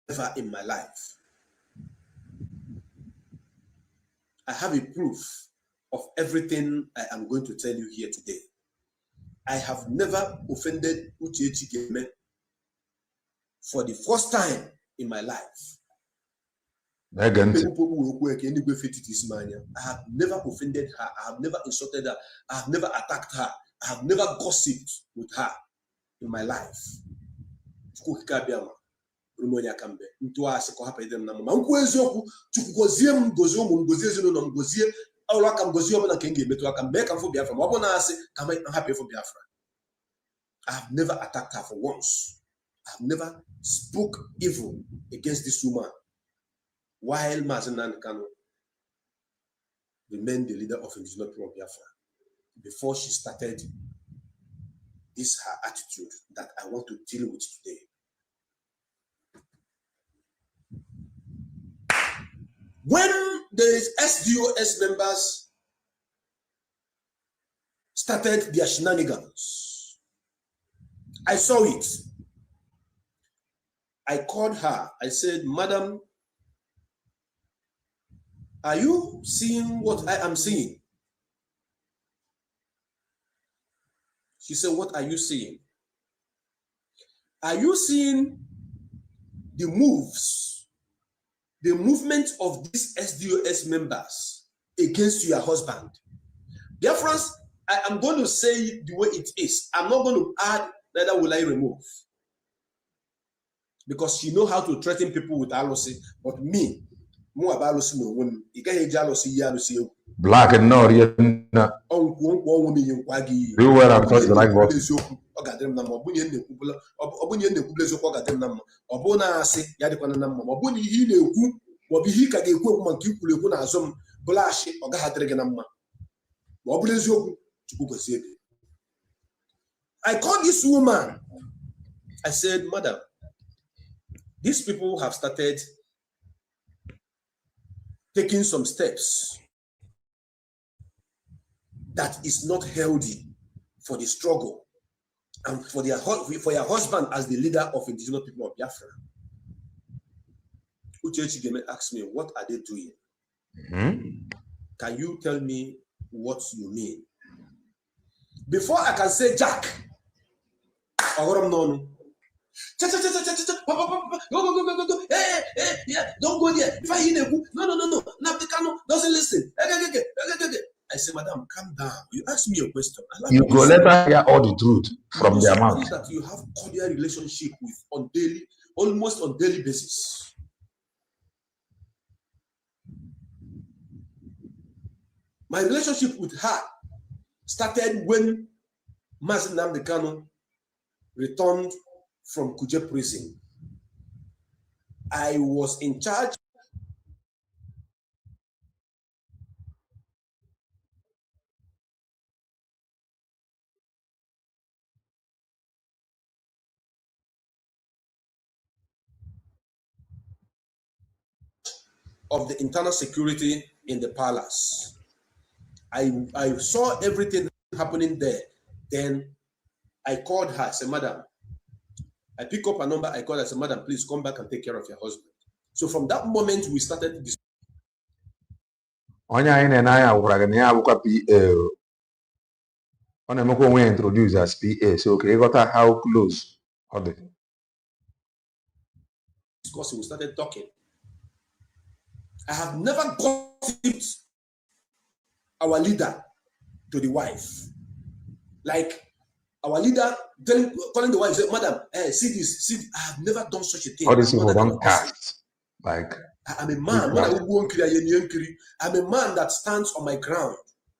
Never in my life. I have a proof of everything I am going to tell you here today. I have never offended Ose Oji for the first time in my life. I have never offended her. I have never insulted her. I have never attacked her. I have never gossiped with her in my life. I have never attacked her for once. I have never spoke evil against this woman while Maazị Nnamdi Kanu remained the leader of Indigenous people of Biafra before she started this her attitude that I want to deal with today. When the SDOS members started their shenanigans, I saw it. I called her. I said, Madam, are you seeing what I am seeing? She said, what are you seeing? Are you seeing the moves, the movement of these SDOS members against your husband? Dear friends, I am going to say it the way it is. I'm not going to add, neither will I remove. Because she knows how to threaten people with alosi, but me, more about alosi no one. You can't jealousy, alosi. Black and no, you were at first like what? I called this woman. I said, Madam, these people have started taking some steps that is not healthy for the struggle and for your husband as the leader of Indigenous people of Biafra. Ose Oji asked me, what are they doing? Can you tell me what you mean? Before I can say Jack, don't go there. If I hear no. Nnamdi Kanu doesn't listen. I say, Madam, calm down. You ask me a question. You go let her hear all the truth from their mouth. That you have cordial relationship with almost on daily basis. My relationship with her started when Maazị Nnamdi Kanu returned from Kuje prison. I was in charge of the internal security in the palace. I saw everything happening there. Then I called her. I said, Madam, I pick up a number. I called her. I said, Madam, please come back and take care of your husband. So from that moment, we started this. On a moko we introduce as PA. So okay, got how close are they? Because we started talking. I have never gossiped our leader to the wife. Like our leader calling the wife, say, Madam, see this, see. I have never done such a thing. All these people don't cast. Like I'm a man. I'm a man that stands on my ground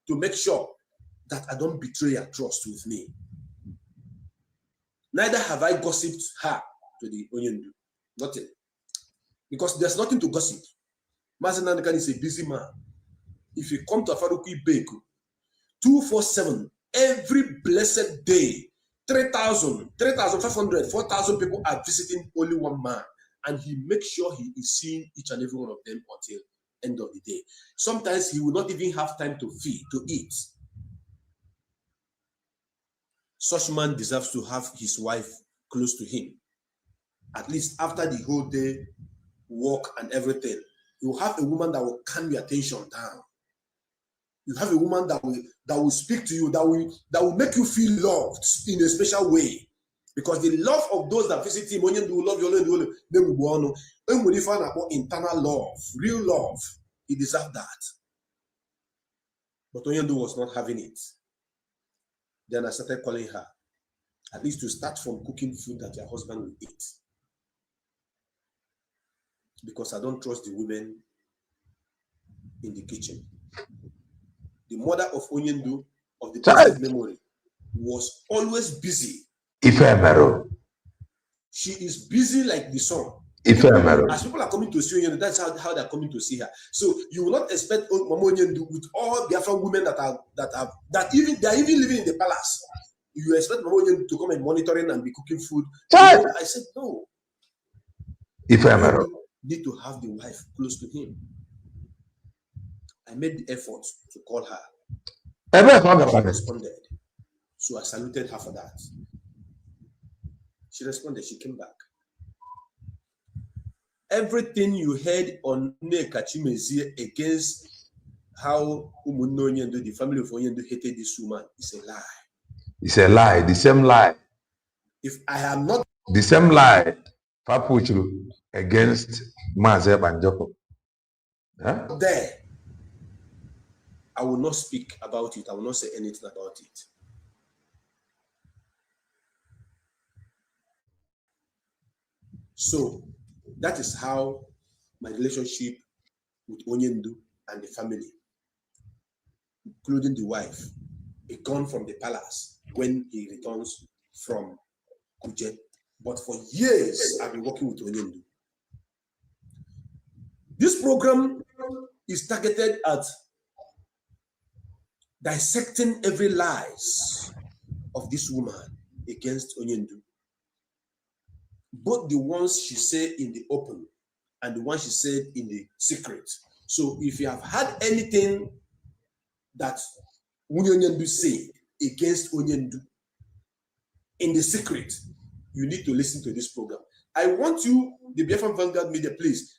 to make sure that I don't betray her trust with me. Neither have I gossiped her to the Onyendu. Nothing. Because there's nothing to gossip. Mazi Nnamdi Kanu is a busy man. If you come to Afaruku Ibeku, 247, every blessed day, 3,000, 3,500, 4,000 people are visiting only one man. And he makes sure he is seeing each and every one of them until end of the day. Sometimes he will not even have time to feed, to eat. Such man deserves to have his wife close to him. At least after the whole day work and everything, you have a woman that will calm your attention down. You have a woman that will speak to you, that will make you feel loved in a special way. Because the love of those that visit him, when you love your when you find about internal love, real love, he deserves that. But Onyendu was not having it. Then I started calling her, at least to start from cooking food that your husband will eat. Because I don't trust the women in the kitchen. The mother of Onyendu, of the blessed memory, was always busy. Ephemeral. She is busy like the sun. Ephemeral. As people are coming to see Onyendu, that's how they're coming to see her. So you will not expect Mama Onyendu with all the Afro women that are even living in the palace. You expect Mama Onyendu to come and monitoring and be cooking food. I said no. Ephemeral. Need to have the wife close to him. I made the effort to call her. She responded. So I saluted her for that. She responded, she came back. Everything you heard on Nneka Chimezie against how Umunno Onyendu, the family of Onyendu, hated this woman is a lie. It's a lie, the same lie. If I am not the same lie Papuchu against Maze Banjoko. Huh? There, I will not speak about it. I will not say anything about it. So that is how my relationship with Onyendu and the family, including the wife, began from the palace when he returns from Kuje. But for years, I've been working with Onyendu. This program is targeted at dissecting every lies of this woman against Onyendu. Both the ones she said in the open and the ones she said in the secret. So if you have had anything that Onyendu said against Onyendu in the secret, you need to listen to this program. I want you, the BFM Vanguard Media, please,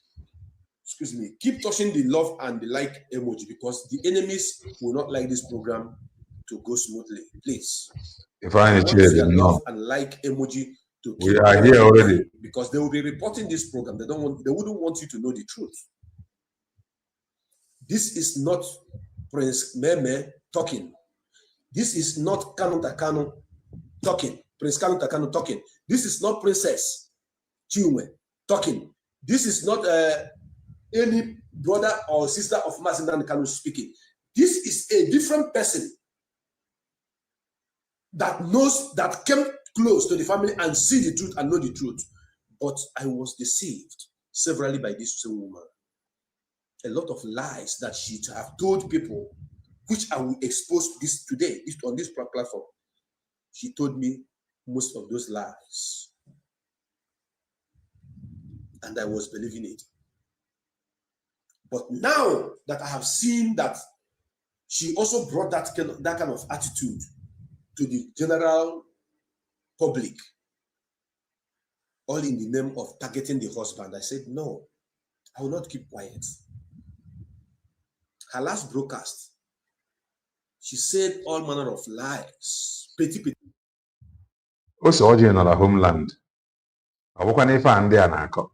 excuse me, keep touching the love and the like emoji because the enemies will not like this program to go smoothly. Please. If I want love and like emoji to keep we are here already because they will be reporting this program. They wouldn't want you to know the truth. This is not Prince Meme talking. This is not Kanu Takano talking. Prince Kanu Takano talking. This is not Princess Chiume talking. This is not any brother or sister of Mazi Nnamdi Kanu speaking. This is a different person that knows, that came close to the family and see the truth and know the truth. But I was deceived severally by this same woman. A lot of lies that she have told people, which I will expose this today on this platform. She told me most of those lies. And I was believing it. But now that I have seen that she also brought that kind of attitude to the general public, all in the name of targeting the husband, I said, no, I will not keep quiet. Her last broadcast She said all manner of lies. Petty. Ose Oji nọ na homeland. Ọ bụkwa n'ife a ndị a na-akọ.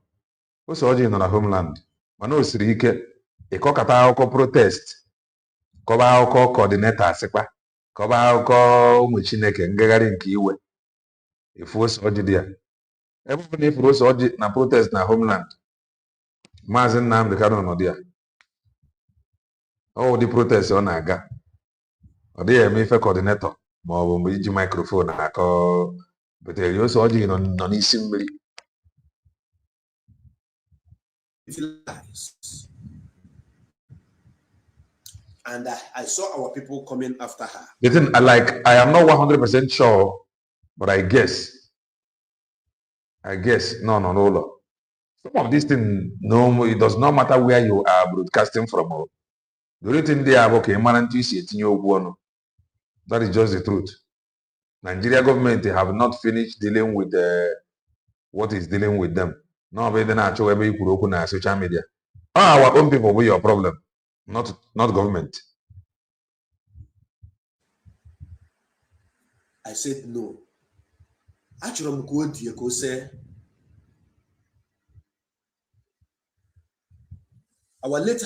Ose Oji nọ na homeland. Mana o siri ike ịkọkọta akụkọ protest, kọba akụkọ coordinator asịkwa, kọba akụkọ ụmụ Chineke ngagharị nke iwe. Efu Ose Oji dị ya. Ebe ọ bụla ifuru Ose Oji na protest na homeland, Maazị Nnamdi Kanu nọ dị ya. Ọ dị protest ọ na-aga. Ọ dịghị eme ife coordinator ma ọ bụ mgbe iji microphone akọ betere. Ose Oji nọ n'isi mmiri. Lies. And I saw our people coming after her. The thing, I am not 100% sure, but I guess, no. Some of these things, no, it does not matter where you are broadcasting from. The only thing they have, okay, man, that is just the truth. Nigeria government have not finished dealing with what is dealing with them. No, but then I show every on social media. Our own people will be your problem, not government. I said no. Actually, I'm going to say our late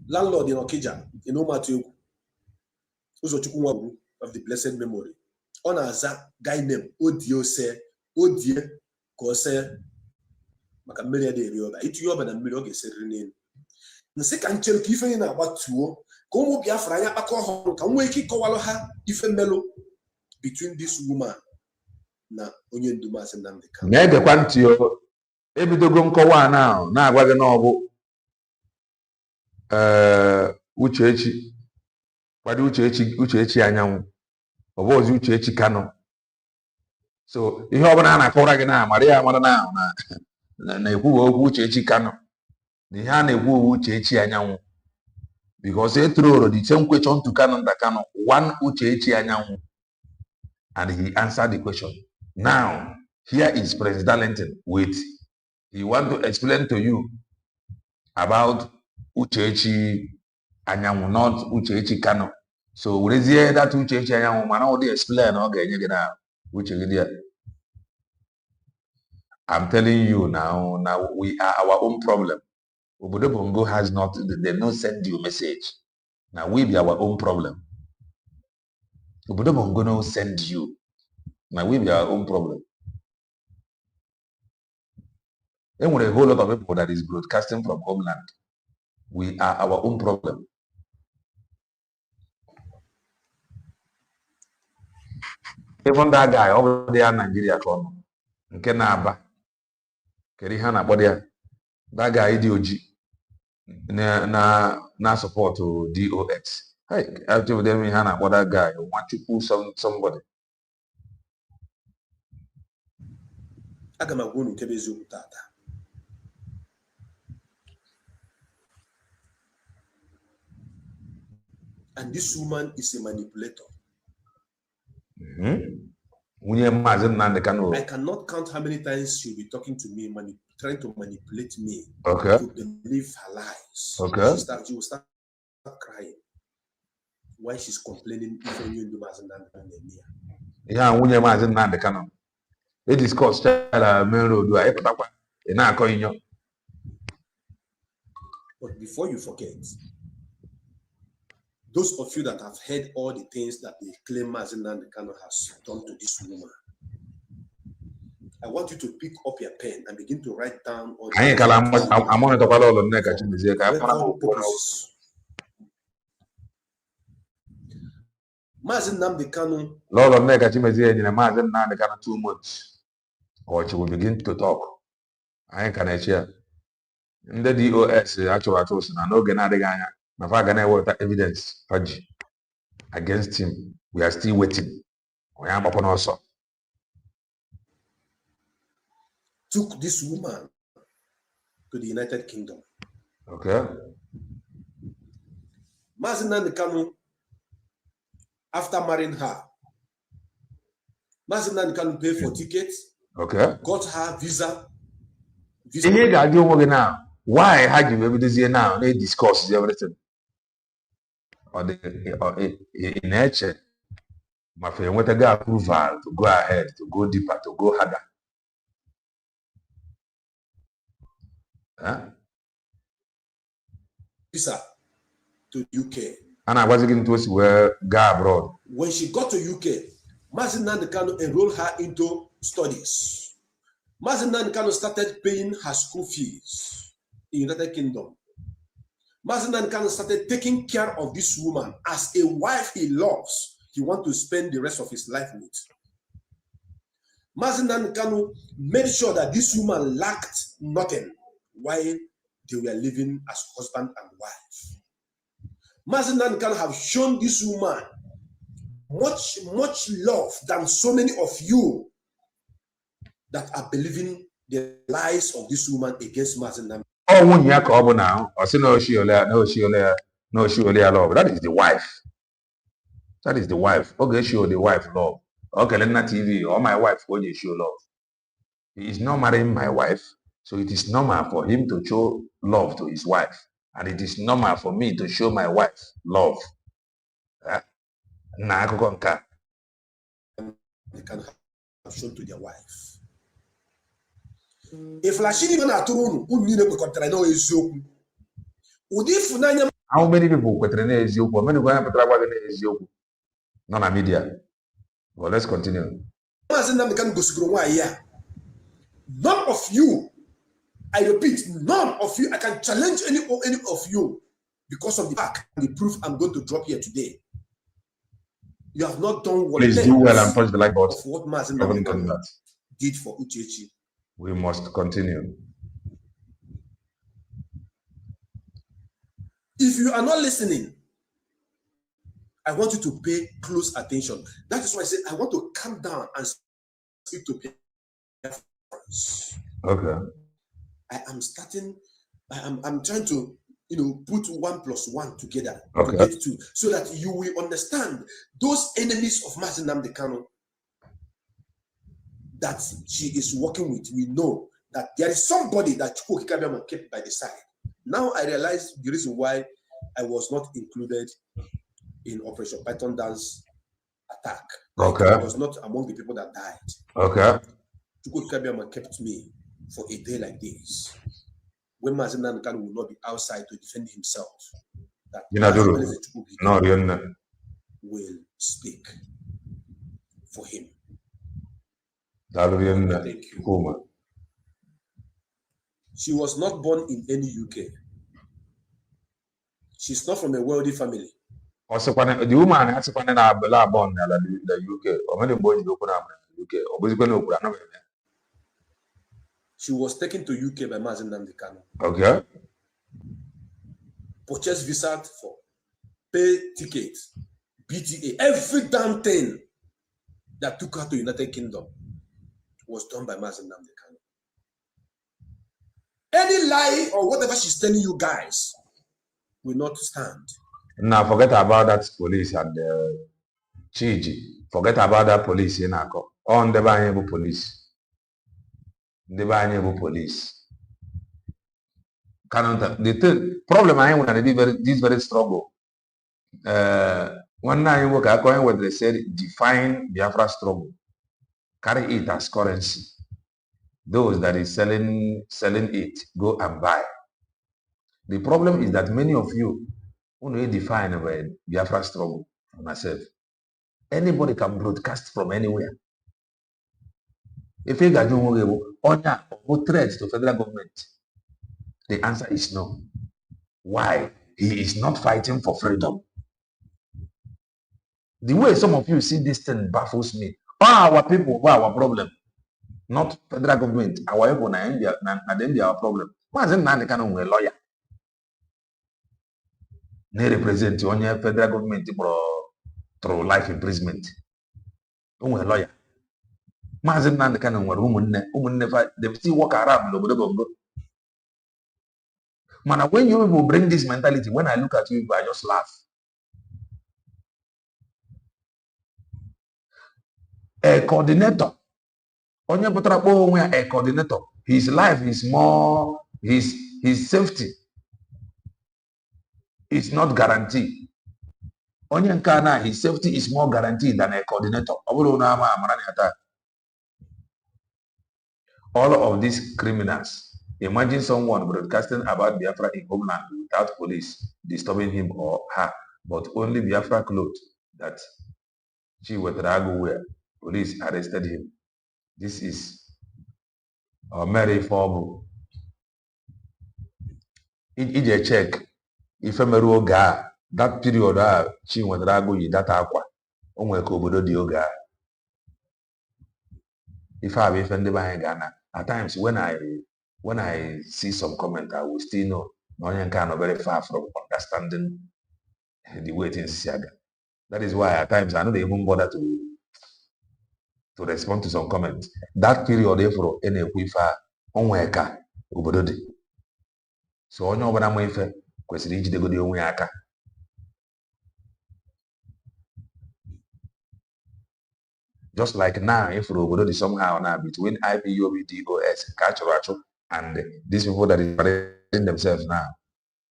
landlord in Okija, in Omatu, Ose Oji of the blessed memory. On a guy named Odie Kose Macamilia de Rioba. It you and a million is name. The second chill given about two. Come be a fryer alcohol, can we keep Kowaloha if a mellow between this woman na Onyen Dumas and Namdi Kanu. Mega Quantio Ebidogon Kowa now Waganobo Uchechi. What Uchechi Anyam? Or was Uchechi Kano? So you have an Anna Koragana, Maria Madana, Nehu Uchechi Kano. The Hane Wu Uchechi Anyam. Because they threw the same question to Kano, one Uchechi Anyam. And he answered the question. Now, here is President Darlington. Wait. He want to explain to you about Uchechi Anyam, not Uchechi Kano. So we hear that Uchechi Anyam, man, how they explain, okay, you get out. I'm telling you now we are our own problem. Obodo Bongo has not, they don't send you a message. Now we be our own problem. Obodo Bongo no send you. Now we be our own problem. Then with a whole lot of people that is broadcasting from homeland, we are our own problem. Even that guy over there in Nigeria, nke na-aba kere ihe na-akpọ ya that guy Oji na support DOX. Hey, after them ihe na-akpọ that guy want to pull somebody. Aga m agwa unu nke bụ eziokwu tata. And this woman is a manipulator. I cannot count how many times she'll be talking to me, trying to manipulate me to believe her lies. Okay. She will start crying while she's complaining. They discuss main road. But before you forget, those of you that have heard all the things that they claim Mazi Nnamdi Kanu has done to this woman, I want you to pick up your pen and begin to write down all the purposes. Mazi Nnamdi Kanu. Lord of Neka Chimezie in Mazi Nnamdi Kanu 2 months, or she will begin to talk. I ain't gonna share. In the DOS, actually, I know Ganadeganya. Evidence against him. We are still waiting. We are upon also. Took this woman to the United Kingdom. Okay. Mazi Nnamdi Kanu, after marrying her, Mazi Nnamdi Kanu paid for tickets. Okay. Got her visa. Now, why had you ever this year now? They discuss everything. or in nature, my friend, what I got approval to go ahead, to go deeper, to go harder. Huh? Visa to UK. And I wasn't going to where go abroad. When she got to UK, Mazi Nnamdi Kanu enrolled her into studies. Mazi Nnamdi Kanu started paying her school fees in United Kingdom. Mazi Nnamdi Kanu started taking care of this woman as a wife he loves. He wants to spend the rest of his life with. Mazi Nnamdi Kanu made sure that this woman lacked nothing while they were living as husband and wife. Mazi Nnamdi Kanu have shown this woman much love than so many of you that are believing the lies of this woman against Mazi Nnamdi. Oh, when you come now, I say no, she only love. That is the wife. That is the wife. Okay, show the wife love. Okay, let not TV or my wife go you show love. He is not marrying my wife, so it is normal for him to show love to his wife, and it is normal for me to show my wife love. They can have shown to their wife. If Lashini man aturu unu niile kwekọtara na eziokwu. Ụdị ịfụnanya. How many people kwetere na eziokwu? Many go pụtara gwa gị na eziokwu. Nọ na media. Well, let's continue. Mazi Nnamdi Kanu gosigoro nwaanyị ya. None of you, I repeat, none of you, I can challenge any of you because of the fact and the proof I'm going to drop here today. You have not done what Please do well and touch the like button. Of what Mazi Nnamdi Kanu did for Uchechi. We must continue. If you are not listening, I want you to pay close attention. That is why I said I want to calm down and speak to people. Okay. I'm trying to, put 1 + 1 together to get 2, so that you will understand those enemies of Mazi Nnamdi Kanu that she is working with. We know that there is somebody that Chukwu Kikabiama kept by the side. Now I realize the reason why I was not included in Operation Python Dance attack. Okay. I was not among the people that died. Okay. Chukwu Kikabiama kept me for a day like this, when Mazi Nnamdi Kanu will not be outside to defend himself. That will speak for him. Thank you. She was not born in any UK. She's not from a wealthy family. The woman has born in the UK. Or many boys go to UK. She was taken to UK by Mazi Nnamdi Kanu. Okay. Purchase visa for, pay tickets, BTA, every damn thing that took her to United Kingdom was done by Mazi Nnamdi Kanu. Any lie or whatever she's telling you guys will not stand. Now forget about that police and the Chiji. Forget about that police in Ako. On the Bible police. The Bible police. The problem I want to this very struggle. One night work I going what they said, define Biafra struggle. Carry it as currency. Those that is selling it, go and buy. The problem is that many of you only define a Biafra struggle for myself. Anybody can broadcast from anywhere. If you got no threat to federal government, the answer is no. Why? He is not fighting for freedom. The way some of you see this thing baffles me. Our people, our problem. Not federal government. Our people, our problem. Why is it not the kind of lawyer? They represent on your federal government through life imprisonment. A lawyer. Why is it not the kind of woman never they still walk around? Man, when you will bring this mentality, when I look at you, I just laugh. A coordinator. On your a coordinator. His life is more his safety is not guaranteed. onye nke na his safety is more guaranteed than a coordinator. All of these criminals, imagine someone broadcasting about Biafra in homeland without police disturbing him or her, but only Biafra clothes that Chiwetaragu wear. Police arrested him. This is Mary Fobu. Ije check if meru oge a that period a Chiwetaragu yi that akwa o nwere ka obodo dị oge a ife a bụ ife ndị be anyị ga-ana. At times when I see some comment, I will still know na onye nke a very far from understanding the way things si aga. That is why at times I don't even bother to respond to some comments. That period eforo na-ekwu ife a o nwere ka obodo dị. So onye ọbụla ma ife kwesịrị ijidegodi onwe ya aka. Just like now, if obodo dị somehow now between IPOB, DOS, Kachurachu, and these people that is parading themselves now.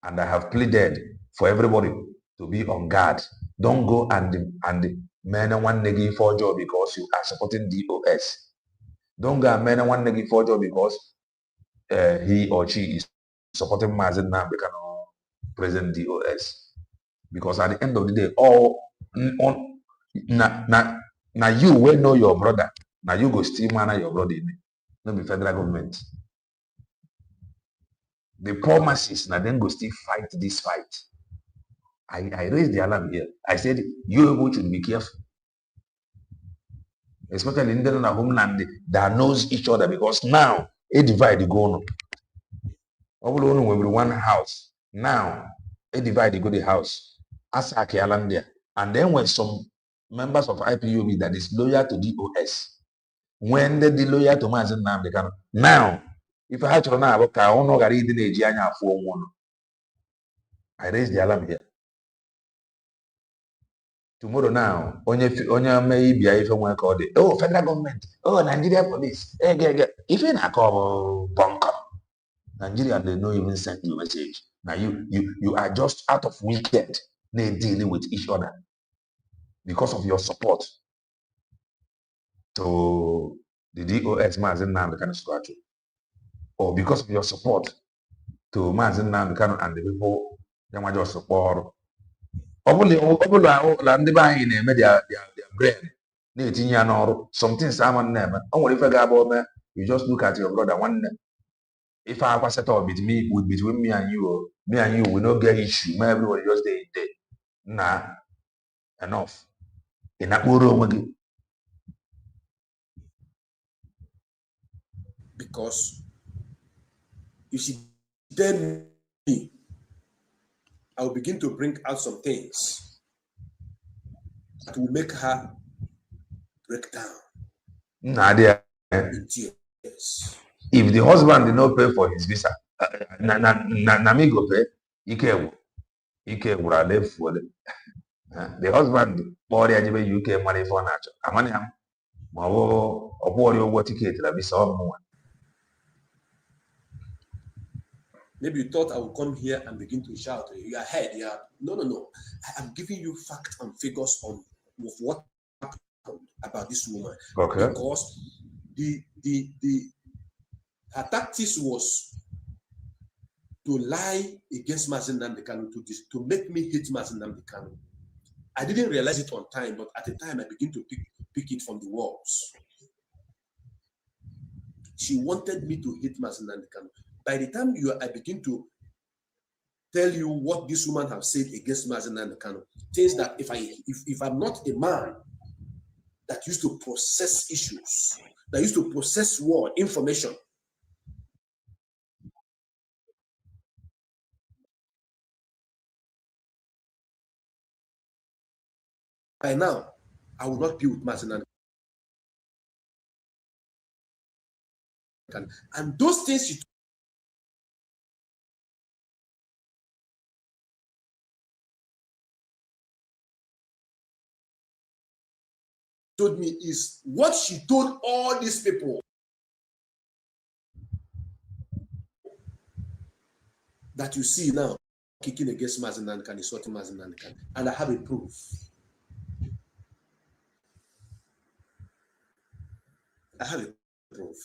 And I have pleaded for everybody to be on guard. Don't go and man one negi for job because you are supporting DOS. Don't go and man one negi for job because he or she is supporting Mazen Nambekano, President DOS. Because at the end of the day, all now you will know your brother. Now you go still manage your brother, not the federal government. The promises now then go still fight this fight. I raised the alarm here. I said you people should be careful. Especially in the homeland that knows each other, because now a divide go on. Only one house. Now a divide go the house. As Akialand there. And then when some members of IPOB that is loyal to DOS, when they loyal to Mazen Namdekano, now if I had to know about I raised the alarm here. Tomorrow now, onye may be if one called it. Oh, federal government. Oh, Nigeria police. If you not call bunker, Nigeria they don't even send you a message. Now you are just out of wicked. They dealing with each other because of your support to the DOS Mazen Namdekano structure, or because of your support to Mazen Namdekano and the people that just support. La ndị be anyị na-eme their brain na-etinye ya n'ọrụ. Some things ama na-eme. O nwere ife ga-abụ ome, you just look at your brother nwanne. If I akwa settle between me and you, we no get issue. May everybody just dey there. Nah, enough. Ị na-akpọrọ onwe gị. Because if she tell me, I will begin to bring out some things that will make her break down in tears. If the husband did not pay for his visa, na me go pay. Ike wura left for them. The husband bought the UK money for nacho. Amani am. Mawo obori owo ticket la visa omo. Maybe you thought I would come here and begin to shout. You are ahead. You are no. I am giving you facts and figures on what happened about this woman. Okay. Because her tactics was to lie against Mazen Namdekano, to make me hate Mazen Namdekano. I didn't realize it on time, but at the time I began to pick it from the walls. She wanted me to hate Mazen Namdekano. By the time I begin to tell you what this woman has said against Mazen Namdekano, things that if I'm not a man that used to process issues, that used to process word information, by now I will not be with Mazen Namdekano. And those things she told me is what she told all these people that you see now. kicking against Mazi Nnamdi Kanu, insulting Mazi Nnamdi Kanu, and I have a proof. I have a proof.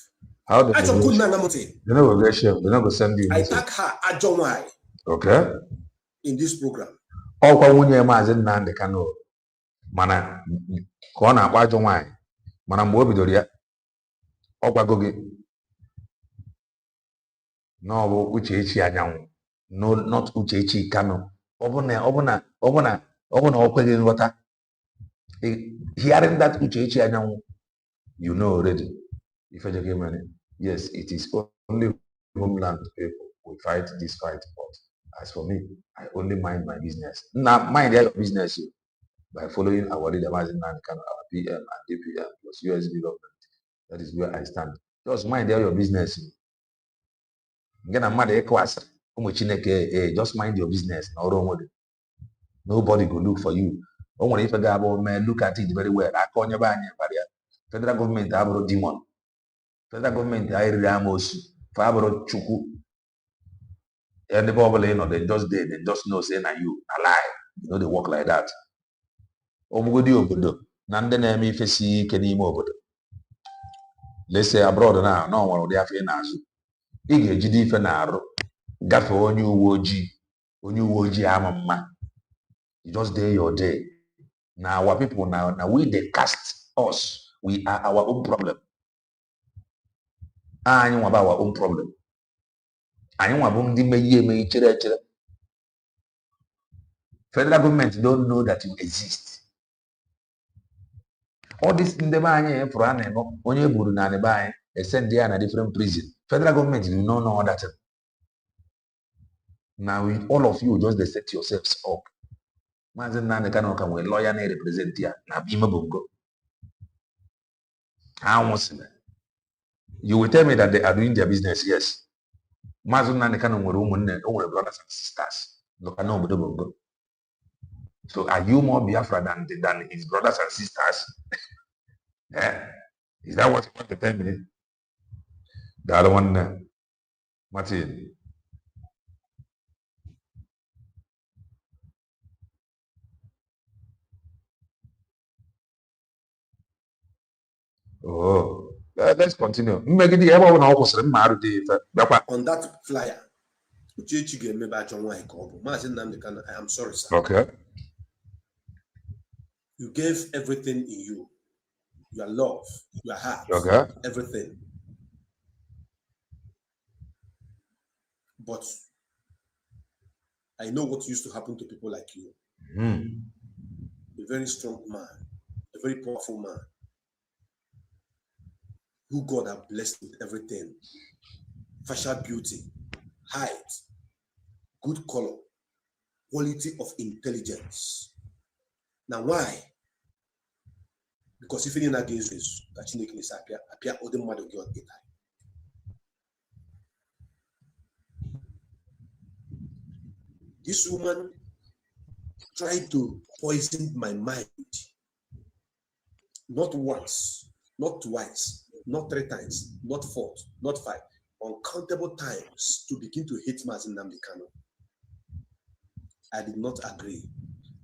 How does I it could go? not They never get share. They never send you I message. tag her Ajo why Okay. in this program. All kwa nwunye Mazi Nnamdi Kanu. Mana ka ọ na-akpa ajọ nwaanyị. Mana mgbe o bidoro ya, ọ gwago gị na ọ bụ Uchechi Anyanwụ. No, not Uchechi Kanu. Ọ bụ na ọ kweghị nghọta. Hearing that Uchechi Anyanwụ, you know already. If I give money, yes, it is only homeland people will fight this fight. But as for me, I only mind my business. Now, mind your business by following our leader, Mazi Nnamdi Kanu, our PM and DPM plus USB government. That is where I stand. Just mind your business. Again, I'm mad at just mind your business. Nobody go look for you. Only if a guy man look at it very well. I call you by federal government, I have demon. Federal government, I Ramos, Fabro Chuku, and the bubble, they just did, they just know saying that you alive. You know, they work like that. Omugodi obodo, nande na eme ife si ike n'ime obodo. Let's say abroad now, no one dey afi n'azụ. Ị ga-ejide ife na-arụ, gafee onye uwe ojii ama mma. You just dey your day. Now our people now we they cast us. We are our own problem. Anyị nwa our own problem. Anyị nwa bụ ndị eme chere. Federal government don't know that you exist. All this in the bank for an only buru na buy a send there in a different prison. Federal government do not know that. Now all of you just set yourselves up. Mazi Nnamdi Kanu can we lawyer na represent here. Na bima bongo. You will tell me that they are doing their business, yes. Mazi Nnamdi Kanu nwere ụmụnne, o nwere brothers and sisters. Look at no bongo. So are you more Biafra than his brothers and sisters? Yeah. Is that what you want to tell me? The other one, Martin. Oh, let's continue. On that flyer, I am sorry, sir. Okay. You gave everything in you. Your love, your heart, okay, everything. But I know what used to happen to people like you. A very strong man, a very powerful man, who God has blessed with everything. Facial beauty, height, good color, quality of intelligence. Now why? Because if you're not against this, appear other mother God get that. This woman tried to poison my mind. Not once, not twice, not 3 times, not 4, not 5, uncountable times to begin to hate Mazi Nnamdi Kanu. I did not agree.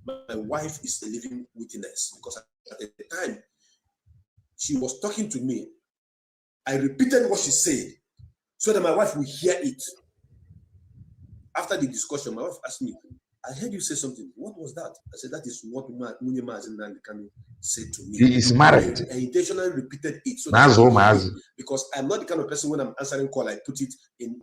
My wife is a living witness because at the time she was talking to me, I repeated what she said so that my wife will hear it. After the discussion, my wife asked me, I heard you say something. What was that? I said, that is what Mazi Nnamdi Kanu said to me. He is married. I intentionally repeated it so that because I'm not the kind of person when I'm answering call, I put it in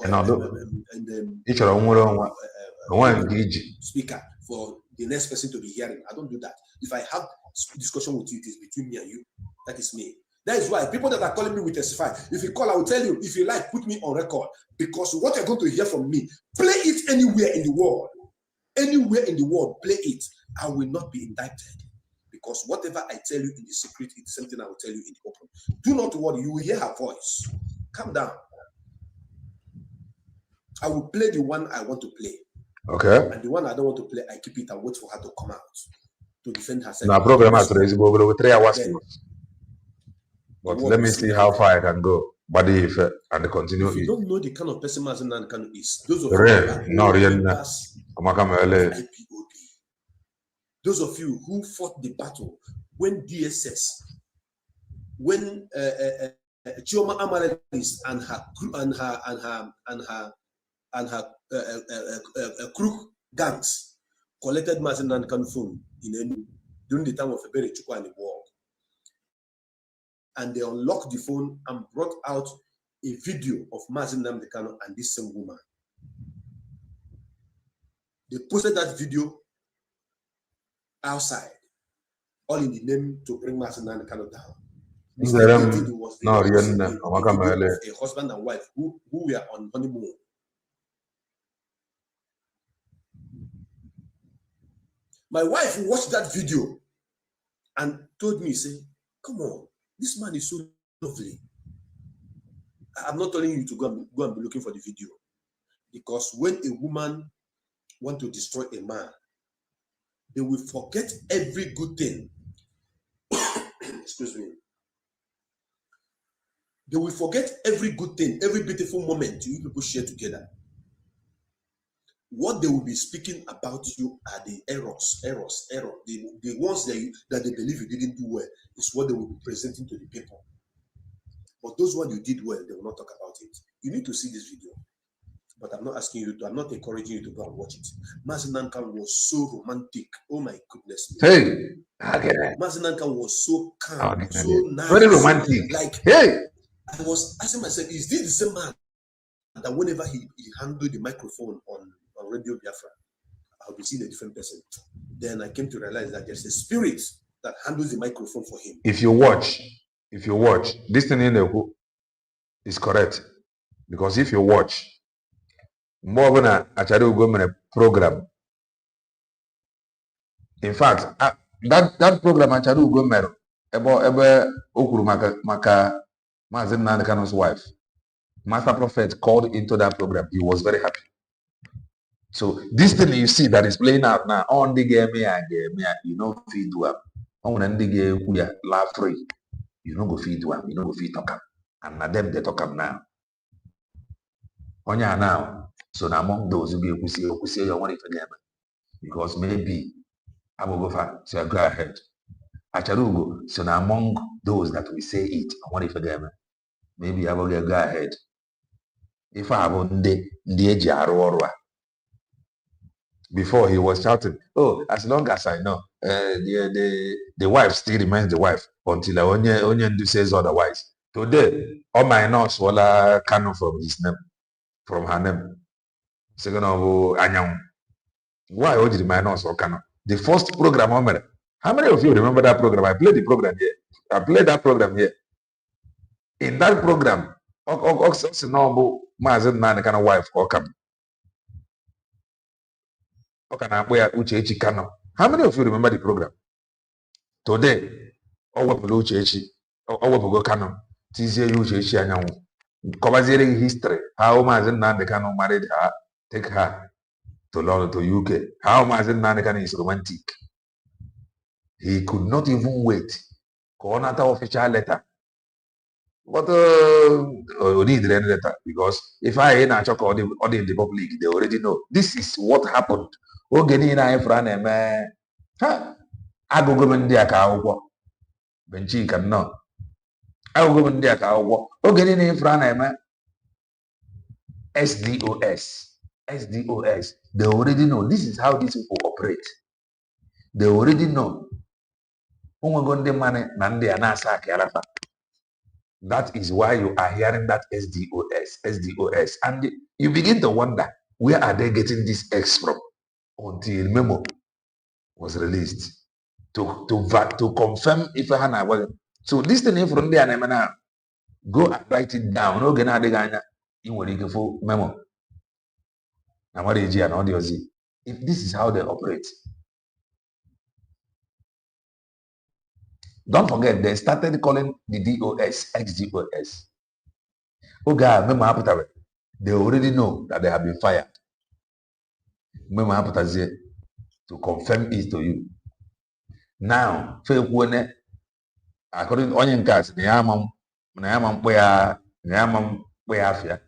speaker for the next person to be hearing. I don't do that. If I have discussion with you, it is between me and you. That is me. That is why people that are calling me will testify. If you call, I will tell you. If you like, put me on record. Because what you're going to hear from me, play it anywhere in the world. Anywhere in the world, play it. I will not be indicted. Because whatever I tell you in the secret, it's something I will tell you in the open. Do not worry. You will hear her voice. Calm down. I will play the one I want to play. Okay. And the one I don't want to play, I keep it and wait for her to come out to defend herself. Now, program has over 3 hours. Then, but let me see how far I can go. body effect, and continue If you it. don't know the kind of person Mazi Nnamdi Kanu is, those of you Real, who are no old real. members of IPOB, those of you who fought the battle when DSS, when Chioma Amarelis and her crook gangs collected Mazi Nnamdi Kanu phone in Enugu during the time of Ebere Chukwu and the war, and they unlocked the phone and brought out a video of Mazi Nnamdi Kanu and this same woman. They posted that video outside, all in the name to bring Mazi Nnamdi Kanu down. This thing they did was the video of a husband and wife who were on honeymoon. My wife watched that video and told me, say, come on, this man is so lovely. I'm not telling you to go and be looking for the video. Because when a woman wants to destroy a man, they will forget every good thing. Excuse me. They will forget every good thing, every beautiful moment you people share together. What they will be speaking about you are the errors. The ones that they believe you didn't do well is what they will be presenting to the people. But those ones you did well, they will not talk about it. You need to see this video. But I'm not asking you to, I'm not encouraging you to go and watch it. Mazi Nnamdi Kanu was so romantic. Oh my goodness. Hey, okay. Mazi Nnamdi Kanu was so calm, Okay. so nice. Very romantic. Like, hey, I was asking myself, is this the same man that whenever he handled the microphone on Radio Biafra, I'll be seeing a different person? Then I came to realize that there's a spirit that handles the microphone for him. if you watch, this thing in the is correct. Because if you watch, more than a Achari program. In fact, that program Achari Ugomero, Ebe Okuru Maka Mazi Nnamdi Kanu's wife, Master Prophet called into that program. He was very happy. So this thing you see that is playing out now on the game, you know, feed to on the game, we are laugh free. You know, go feed to you know, go feed talk. And now them they talk now. Onya now. So now among those who be see your money for them. Because maybe I will go far. So I go ahead. Acharugo. So now among those that we say it, I want it for them. Maybe I will go ahead. If I have on the age before he was shouting, oh, as long as I know, the wife still remains the wife until Onyendu says otherwise. Today, all my nurse wala Kanu from his name, from her name. Second of all, Anyang. Why Oji my nurse or Kanu? The first program, how many of you remember that program? I played the program here. I played that program here. In that program, Mazi Nnamdi Kanu wife or come. Uche Kanu. How many of you remember the program? Today, Uche Kanu. Tizie Uche Anyanwu. Covering history. How Mazi Nnamdi Kanu married her, take her to London, to UK. How Mazi Nnamdi Kanu is romantic. He could not even wait. Another official letter. But we need the letter because if I ain't a choke or in the public, they already know. This is what happened. Ogeni na ifrane me. Ha. Agogo ndi aka akwụkwọ. Benchi can know. Agogo ndi aka akwụkwọ. Ogeni na ifrane me. SDOS. They already know. This is how these people operate. They already know. That is why you are hearing that SDOS. And you begin to wonder, where are they getting this X from? Until memo was released to confirm if Hana was. So this thing from there, now go and write it down. No, get you will full memo. If this is how they operate. Don't forget, they started calling the DOS XDOS. They already know that they have been fired. To confirm it to you. Now, according to Onion Cats, the Yamam Yamam Wayafia.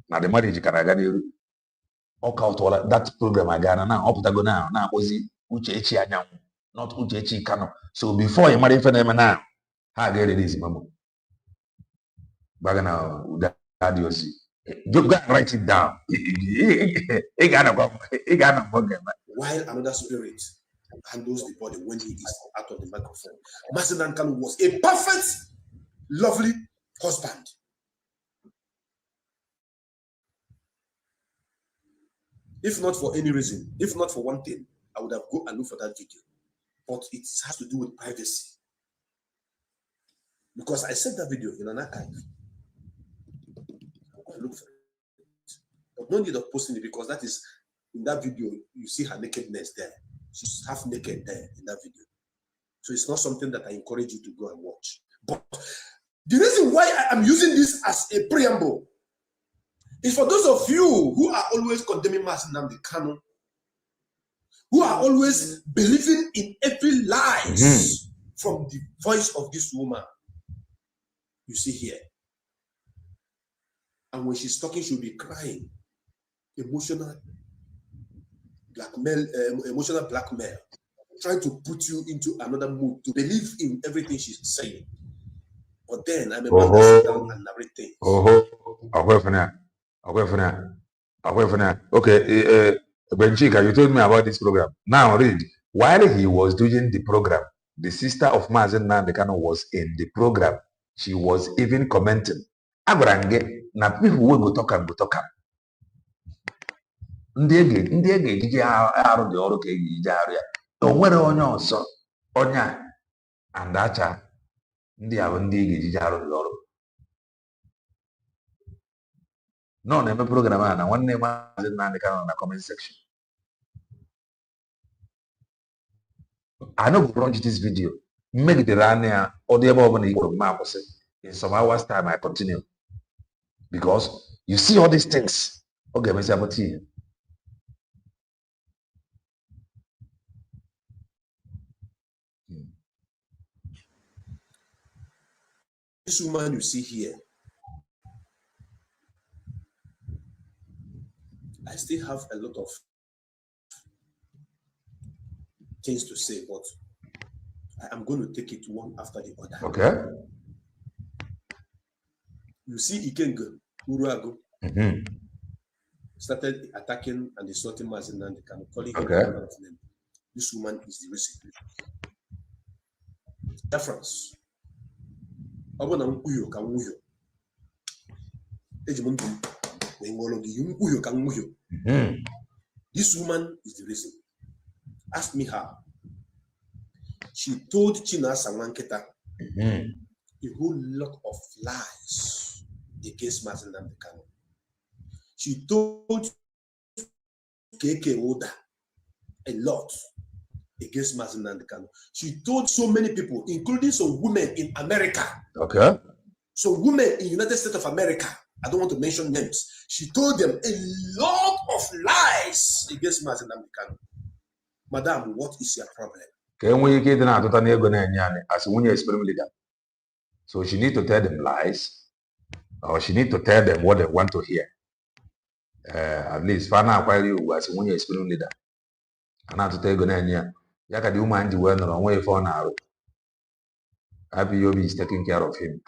Now the marriage Karagani all out all that program I got now, up to go now. Now was it Uchechi Anyam, not Uchechi Kano. So before you marry for them now, how get it is, Mamu. Bagana Udadiosi. You got to write it down. He got a bug. While another spirit handles the body when he is out of the microphone. Mazen Kanu was a perfect, lovely husband. If not for any reason, if not for one thing, I would have go and look for that video. But it has to do with privacy. Because I sent that video in an archive. I look for it. But no need of posting it because that is, in that video, you see her nakedness there. She's half naked there in that video. So it's not something that I encourage you to go and watch. But the reason why I am using this as a preamble is for those of you who are always condemning Mazi Nnamdi Kanu, who are always believing in every lies from the voice of this woman you see here. And when she's talking, she'll be crying. Emotional blackmail, trying to put you into another mood to believe in everything she's saying. But then I'm a man that sit down and narrate things. Okay, Benchika, you told me about this program. Now read. While he was doing the program, the sister of Mazi Nnamdi Kanu was in the program. She was even commenting. Agrange, na people will go talk and go talk. Ndị ejije arụ dị ọrụ ka ejije arụ ya. O nwere onye ọzọ, onye a, and acha, ndị a bụ ndị ejije arụ dị ọrụ. No, na-eme program a na nwanne Mazi Nnamdi Kanu na comment section. I know go launch this video. Make the run or the above in some hours time I continue. Because you see all these things. Okay, Mr. Aboti. This woman you see here, I still have a lot of things to say, but I am going to take it one after the other. Okay. You see Ikenga Uruago started attacking and insulting Mazi Nnamdi Kanu, calling him another name. This woman is the reason. Difference. This woman is the reason. Ask me how. She told Chinasa Nwanketa a whole lot of lies against Mazi Nnamdi Kanu. She told KK Oda a lot against Mazi Nnamdi Kanu. She told so many people, including some women in America. Okay. So women in United States of America, I don't want to mention names. She told them a lot of lies against Mazi Nnamdi Kanu. Madam, what is your problem? As a woman experiment leader. So she need to tell them lies, or she need to tell them what they want to hear. At least find out why you as a woman experiment leader. And how to tell Gonania, Yaka the woman the well on way for an hour. IPOB is taking care of him,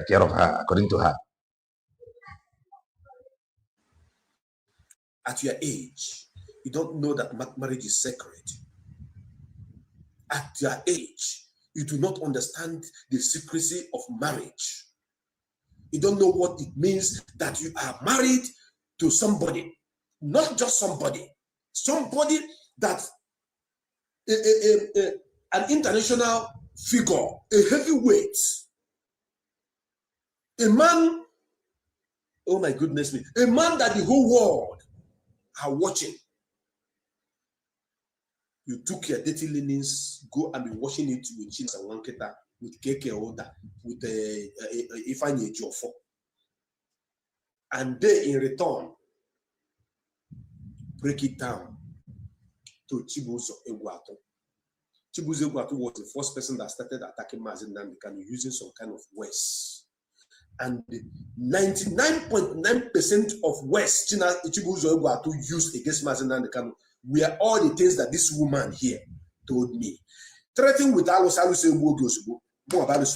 care of her, according to her. At your age, you don't know that marriage is sacred. At your age, you do not understand the secrecy of marriage. You don't know what it means that you are married to somebody, not just somebody that an international figure, a heavyweight, a man, oh my goodness me, a man that the whole world are watching. You took your dirty linens, go and be washing it with Chinasa Nwanketa, with KK Oda, with Ifeanyi Ejiofor. And they, in return, break it down to Chibuzo Egwuatu. Chibuzo Egwuatu was the first person that started attacking Mazi Nnamdi Kanu using some kind of words. And 99.9% of West China Ichibuzo to use against Mazi Nnamdi Kanu were all the things that this woman here told me. Threatening with Alosalu Sebuogi Osibo, more about this.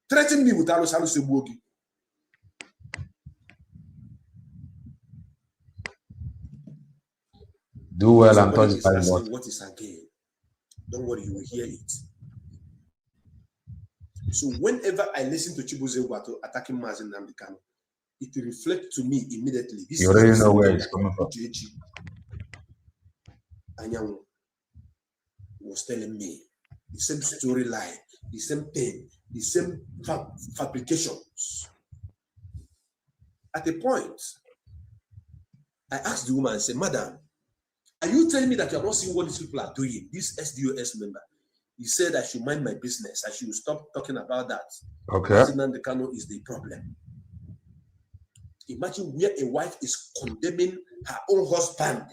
Threatening me with Alosalu Sebuogi. Do well and touch the what is again? Don't worry, you will hear it. So whenever I listen to Chibuze Wato attacking Mazi Nnamdi Kanu, it reflects to me immediately. This you already know where it's coming from. Anyanwu was telling me the same storyline, the same thing, the same fabrications. At a point, I asked the woman, I said, Madam, are you telling me that you are not seeing what these people are doing? This SDOS member. He said I should mind my business. I should stop talking about that. Okay. Mazi Nnamdi Kanu is the problem. Imagine where a wife is condemning her own husband.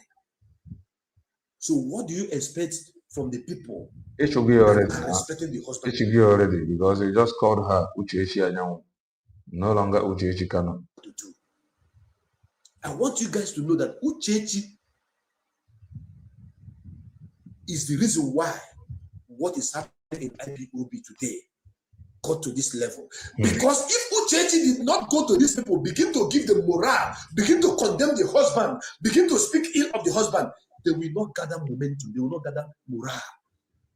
So what do you expect from the people? It should be already. Respecting the husband. It should be already because they just called her Uchechi Anyanwu. No longer Uchechi Kanu. I want you guys to know that Uchechi is the reason why what is happening in IPOB today got to this level. Because if Uchechi did not go to these people, begin to give them morale, begin to condemn the husband, begin to speak ill of the husband, they will not gather momentum, they will not gather morale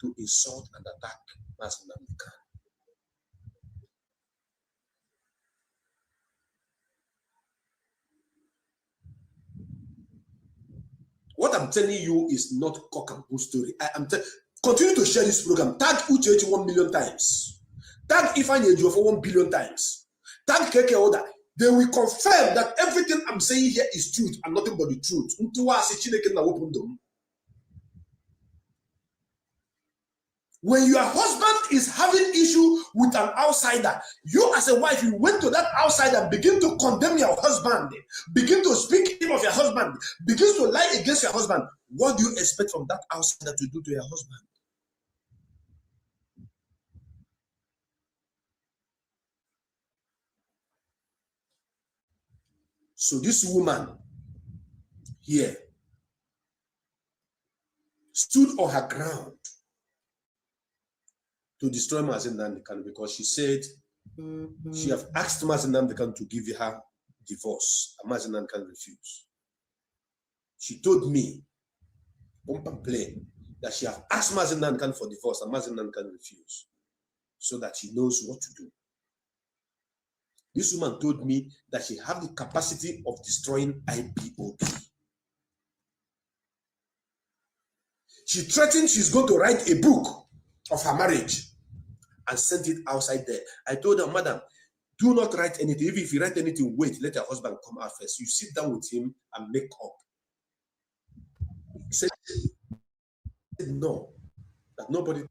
to insult and attack Mazi Nnamdi Kanu. What I'm telling you is not cock and bull story. Continue to share this program. Tag Uchechi 1 million times. Tag Ifeanyi Ejiofor for 1 billion times. Tag Keke Oda. They will confirm that everything I'm saying here is truth and nothing but the truth. When your husband is having issue with an outsider, you as a wife, you went to that outsider, begin to condemn your husband, begin to speak ill of your husband, begin to lie against your husband. What do you expect from that outsider to do to your husband? So this woman here stood on her ground to destroy Mazi Nnamdi Kanu because she said she have asked Mazi Nnamdi Kanu to give her divorce, and Mazi Nnamdi Kanu refused. She told me, pump and play, that she have asked Mazi Nnamdi Kanu for divorce, and Mazi Nnamdi Kanu refused, so that she knows what to do. This woman told me that she have the capacity of destroying IPOB. She threatened she's going to write a book of her marriage and sent it outside there. I told her, Madam, do not write anything. Even if you write anything, wait, let your husband come out first. You sit down with him and make up. He said no, that nobody.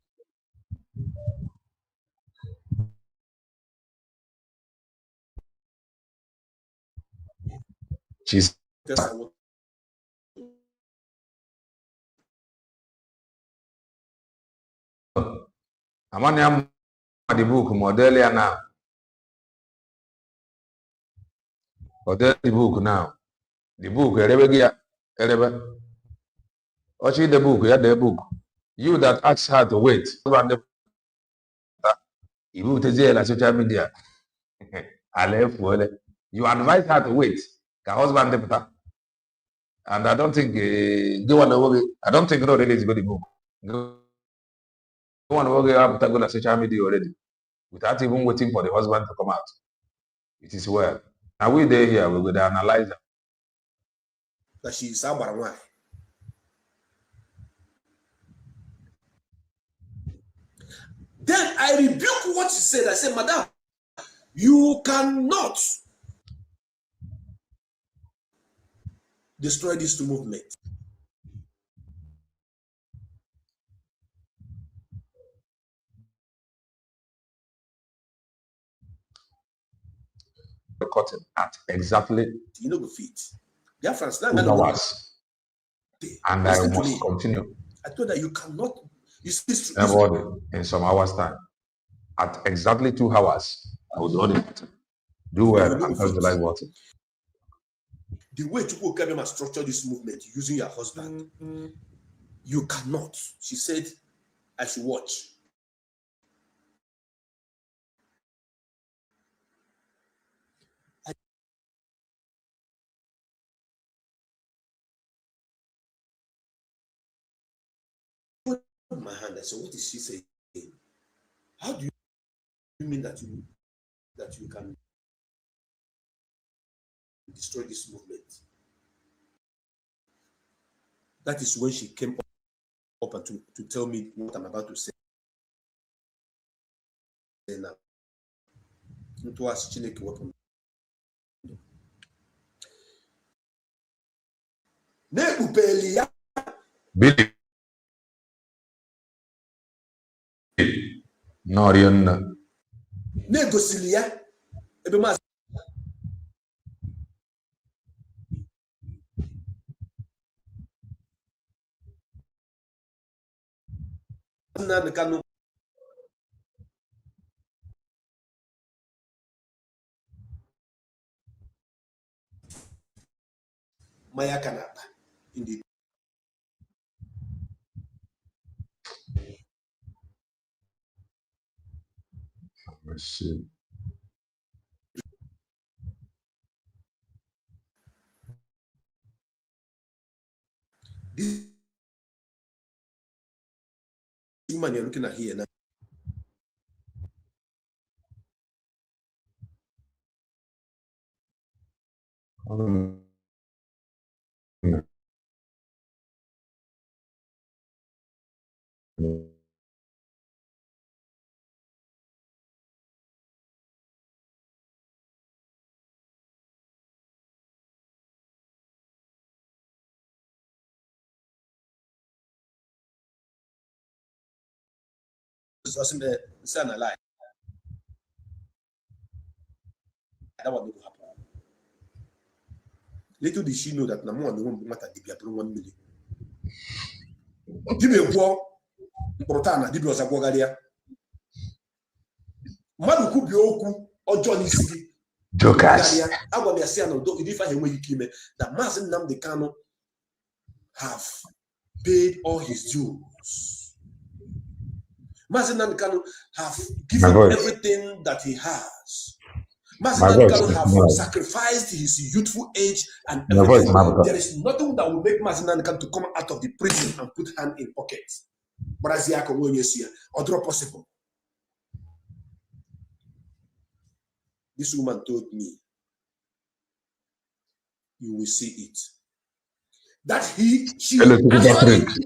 She's Amanya the book model now. Model the book now. The book Watching the book, yeah, the book. You that asked her to wait. You to social media. You advise her to wait. Her husband, and I don't think I don't think no really is going to move. Go on over to go to social media already without even waiting for the husband to come out. It is well. Now we there here, we will analyze her. That she is Abarawai. Then I rebuke what she said. I said, Madam, you cannot destroy these two movements. The cotton at exactly 2 hours. And I must continue. I told her you cannot. Everybody in some hours time. At exactly 2 hours, I would run it. Do well and touch the like button. The way Chukwu must structure this movement using your husband, you cannot. She said, I should watch. I put my hand. I said, what is she saying? How do you mean that you can destroy this movement? That is when she came up and to tell me what I'm about to say now. Into us, Chineke weapon. Billy. Norian. Negosilia. Ebe mas. Na kanu. Maya kanapa. Indeed. Let's see. This woman you're looking at here now. Say na lie. That one will happen. Little did she know that Namu and the woman matter dibia pro 1 million. Dibia go Protana, dibia Osagwagaria. Madu kubi oku ojo ni sigi. Jokers. I want to say if I hear you came that Mazen Nnamdi Kanu have paid all his dues. Mazen Nnamdi Kanu have given everything that he has. Mazen Nnamdi Kanu have sacrificed his youthful age and everything. There is nothing that will make Mazen Nnamdi Kanu to come out of the prison and put hand in pocket. But as you or draw possible. This woman told me, you will see it. That she actually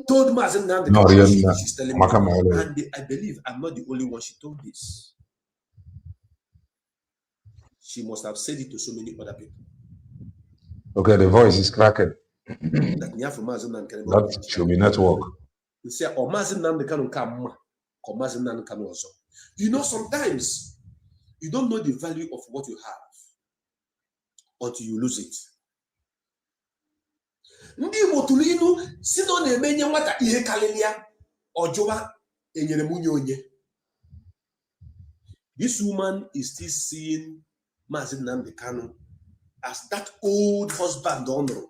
told Mazen Nnamdi Kanu she's telling me. And I believe I'm not the only one she told this. She must have said it to so many other people. Okay, the voice is cracking. That should be network. You say, or Mazen Nnamdi Kanu come, or Mazen Nnamdi Kanu also. You know, sometimes you don't know the value of what you have until you lose it. Ndị Igbo tụrụ inu si na ọ na-emenye nwata ihe karịrịa ọjọwa enyere nwunye onye. This woman is still seeing Mazen Nnamdi Kanu as that old husband honor.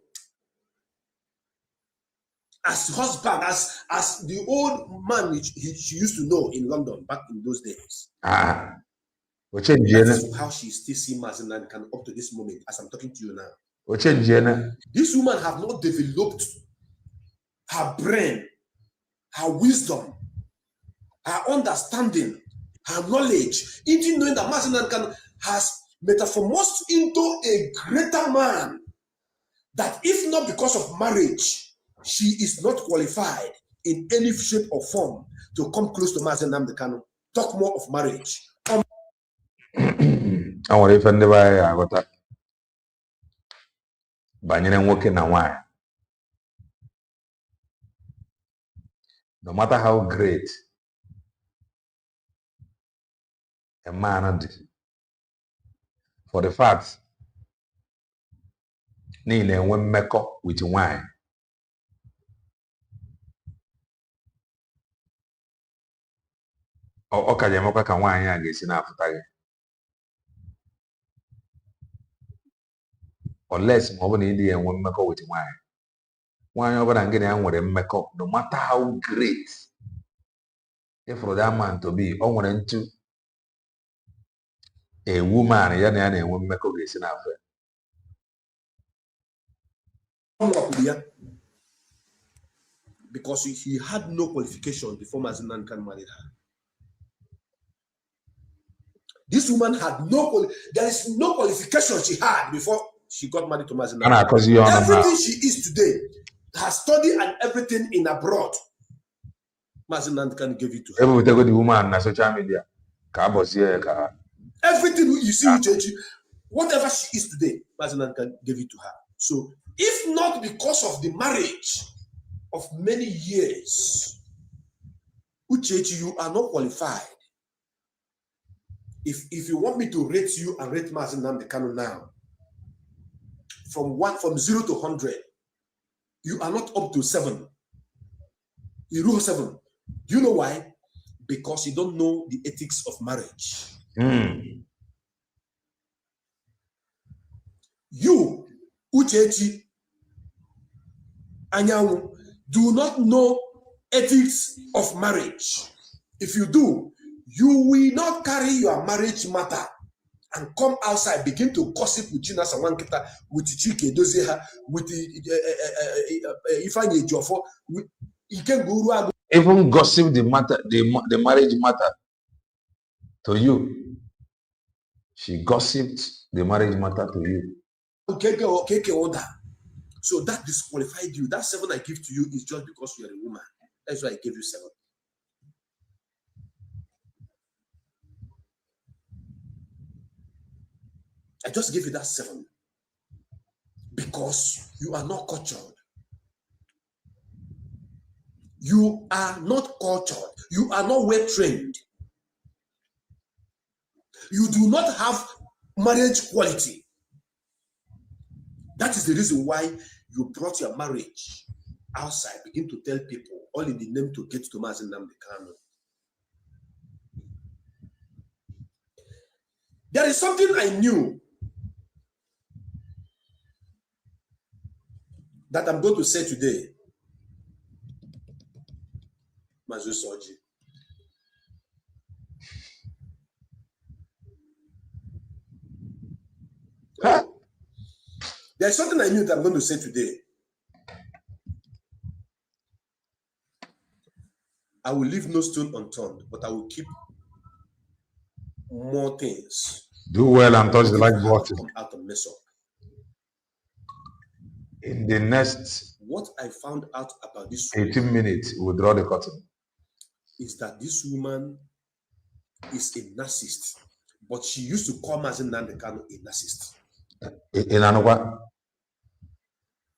As husband, as the old man she used to know in London back in those days. That's how she still sees Mazen Nnamdi Kanu up to this moment as I'm talking to you now. This woman have not developed her brain, her wisdom, her understanding, her knowledge, into knowing that Mazen Nnamdi Kanu has metamorphosed into a greater man. That if not because of marriage, she is not qualified in any shape or form to come close to Mazen Nnamdi Kanu. Talk more of marriage. I want to defend the way I got that. Banyere nwoke na nwanyị. No matter how great a man is, for the fact niile enwe mmekọ with nwanyị, ọ ka ga-emekwa ka nwanyị a ga-esi na-apụta gị. unless ma ọ bụ na ịdị enwe mmekọ with nwaanyị. Nwaanyị ọbụla nke na ya nwere mmekọ, no matter how great, if for that man to be, ọ nwere ntu a woman ya na ya na-enwe mmekọ ga-esi n'afọ ya. Because he had no qualification before Mazi Nnamdi Kanu married her. This woman had there is no qualification she had before she got married to Mazi Nnamdi Kanu. Everything she is today, her study and everything in abroad, Mazi Nnamdi Kanu gave it to her. Every the woman on social media, everything you see with Oji, whatever she is today, Mazi Nnamdi Kanu gave it to her. So, if not because of the marriage of many years, Uchechi, you are not qualified. If you want me to rate you and rate Mazi Nnamdi Kanu now, from 0 to 100, you are not up to 7. You rule 7. Do you know why? Because you don't know the ethics of marriage. You, Uchechi, Anyanwu, do not know ethics of marriage. If you do, you will not carry your marriage matter and come outside, begin to gossip with China Sawankita, with Chike Dozeha, with Ifanye Jofo. Even gossip the matter, the marriage matter to you. She gossiped the marriage matter to you. Okay, order. So that disqualified you. That 7 I give to you is just because you are a woman. That's why I gave you 7. I just gave you that 7 because you are not cultured. You are not cultured. You are not well trained. You do not have marriage quality. That is the reason why you brought your marriage outside, begin to tell people, all in the name to get to Mazi Nnamdi Kanu. There is something I knew that I'm going to say today. Ose Oji. Huh? There's something I knew that I'm going to say today. I will leave no stone unturned, but I will keep more things. Do well and touch the like button. Come out and mess up. In the next what I found out about this 18 minutes, we'll draw the curtain. Is that this woman is a narcissist, but she used to call Mazi Nnamdi Kanu a narcissist. In Anova,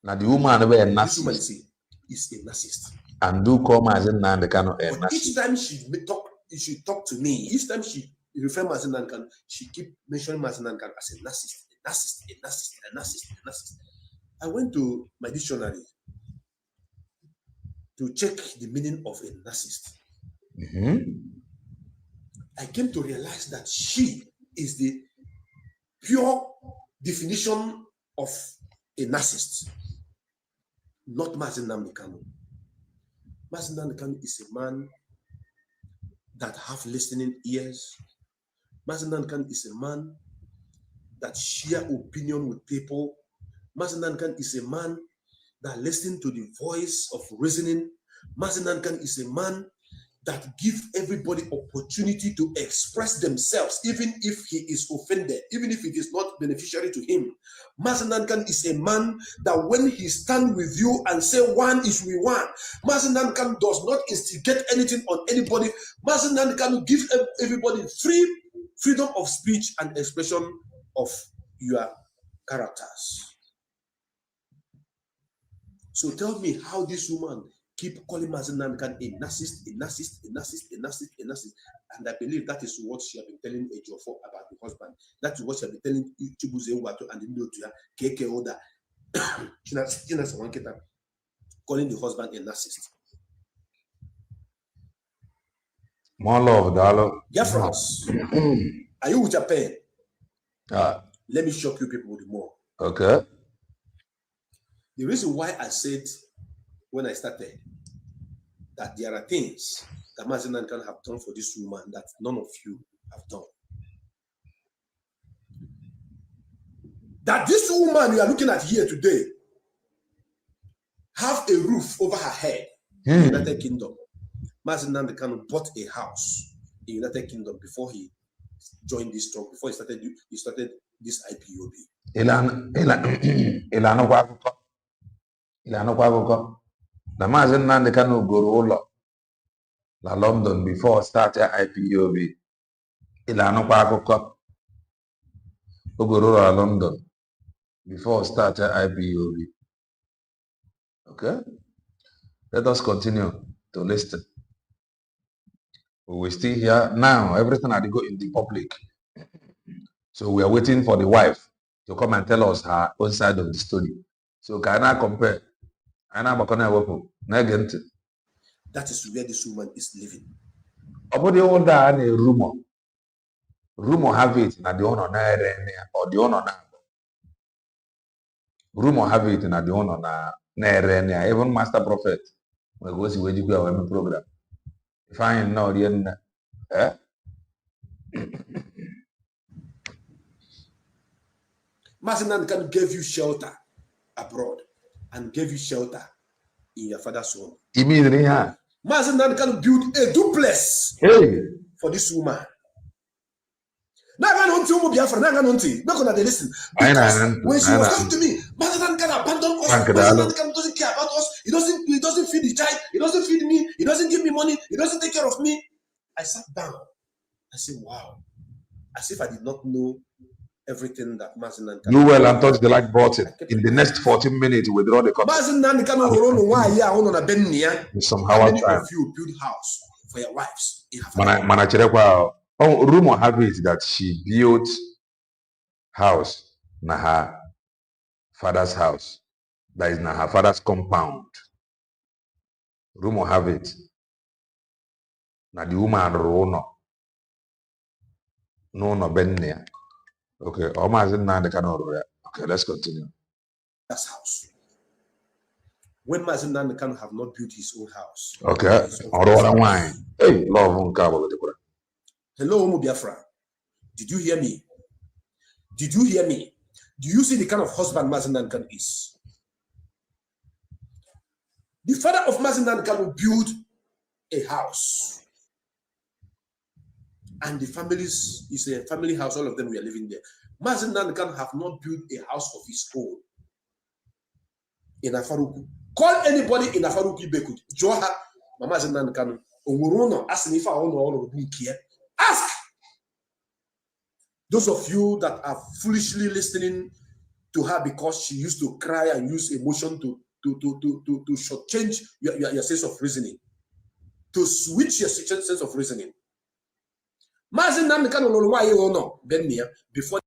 now the woman is a narcissist. This woman is a narcissist. And do call Mazi Nnamdi Kanu a narcissist. Each time she talk to me, each time she refer Mazi Nnamdi Kanu, she keep mentioning Mazi Nnamdi Kanu as a narcissist. I went to my dictionary to check the meaning of a narcissist. I came to realize that she is the pure definition of a narcissist, not Mazi Nnamdi Kanu. Mazi Nnamdi Kanu is a man that have listening ears. Mazi Nnamdi Kanu is a man that share opinion with people. Mazi Nnamdi Kanu is a man that listen to the voice of reasoning. Mazi Nnamdi Kanu is a man that give everybody opportunity to express themselves, even if he is offended, even if it is not beneficiary to him. Mazi Nnamdi Kanu is a man that when he stand with you and say one is we one, Mazi Nnamdi Kanu does not instigate anything on anybody. Mazi Nnamdi Kanu give everybody freedom of speech and expression of your characters. So tell me how this woman keep calling Mazi Nnamdi Kanu a narcissist. And I believe that is what she has been telling Ejiofor about the husband. That is what she has been telling Chibuze Wato and Ndotuya, KK Oda, China Sawankita, calling the husband a narcissist. More love, darling. Yeah, France. Are you with your pen? Let me shock you people with more. Okay. The reason why I said when I started that there are things that Mazinan can have done for this woman that none of you have done. That this woman you are looking at here today have a roof over her head in the United Kingdom. Mazinan Kanu bought a house in the United Kingdom before he joined this strong, before he started this IPOB. The Mazinan Kanu go la London before starting IPOB. Ogororo London before starting IPOB. Okay, let us continue to listen. We're still here now. Everything had to go in the public, so we are waiting for the wife to come and tell us her own side of the story. So can I compare? That is where this woman is living. About the older and a rumor. Rumor have it na the honor na or the honor na. Rumor have it na the honor na even Master Prophet. We go see where you go our program. If I ain't know the Mazinan can give you shelter abroad and gave you shelter in your father's home. Immediately, yeah. Mazinan can build a duplex for this woman. Now listen. Because when she was talking to me, Mazinan can abandon us. Mazinan can doesn't care about us. He doesn't feed the child. He doesn't feed me. He doesn't give me money. He doesn't take care of me. I sat down. I said, wow. As if I did not know everything that Mazinan can do well and touch the like button. In the next 14 minutes, we draw the contact. Mazinan can somehow how many of you build house for your wives? Rumor have it that she built house na her father's house. That is na her father's compound. Rumor have it. Na the woman no benya. Okay, okay, let's continue. That's house. When Mazinan can have not built his own house. Okay, wine. Hey, love hello, Biafra. Did you hear me? Did you hear me? Do you see the kind of husband Mazinan Kanu is? The father of Mazinan Kanu built a house. And the families is a family house, all of them were living there. Mazinan Kanu have not built a house of his own in Afaruku. Call anybody in Afaruku Beku. Joha, Mazinan Kanu. Ask those of you that are foolishly listening to her because she used to cry and use emotion to shortchange your sense of reasoning, to switch your sense of reasoning. Before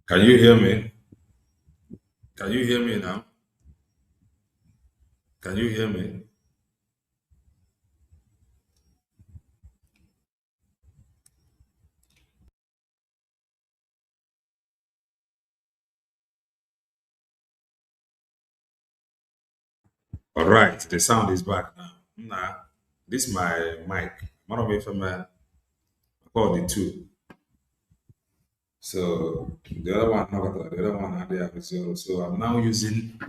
Can you hear me? Can you hear me now? Can you hear me? All right, the sound is back now. Nah, this is my mic. One of it from I called the two. So the other one, had there. So I'm now using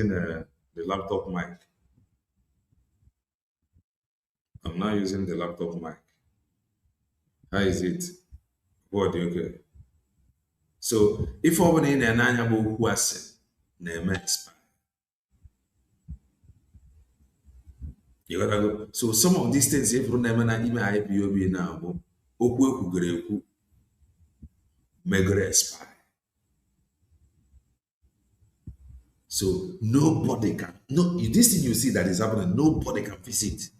the laptop mic. I'm now using the laptop mic. How is it? What do you get? So if I want in an annual who has name expire. You gotta go. So some of these things, if you remember, even IPOB now, okwu megre expire. So nobody can, no, this thing you see that is happening, nobody can fix it.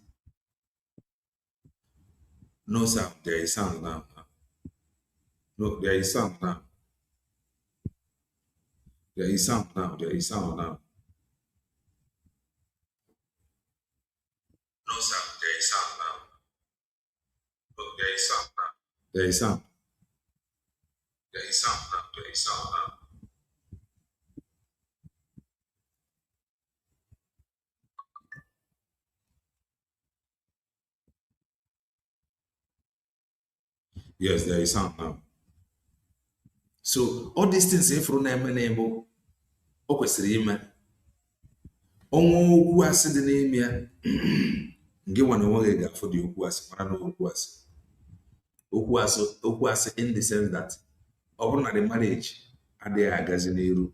No sound, there is sound now. No, there is sound now. There is sound now, there is sound now. No sound, there is sound now. No, there is sound now. There is sound. There is sound now, there is sound now. Yes, there is sound now. So all these things, if you remember, o kwesịrị ime ọnwa okwu asị dị n'ime ya nke nwa na onwe gị ga-afụ dị okwu asị mara na okwu asị in the sense that ọ bụrụ na the marriage adịghị agazi n'iru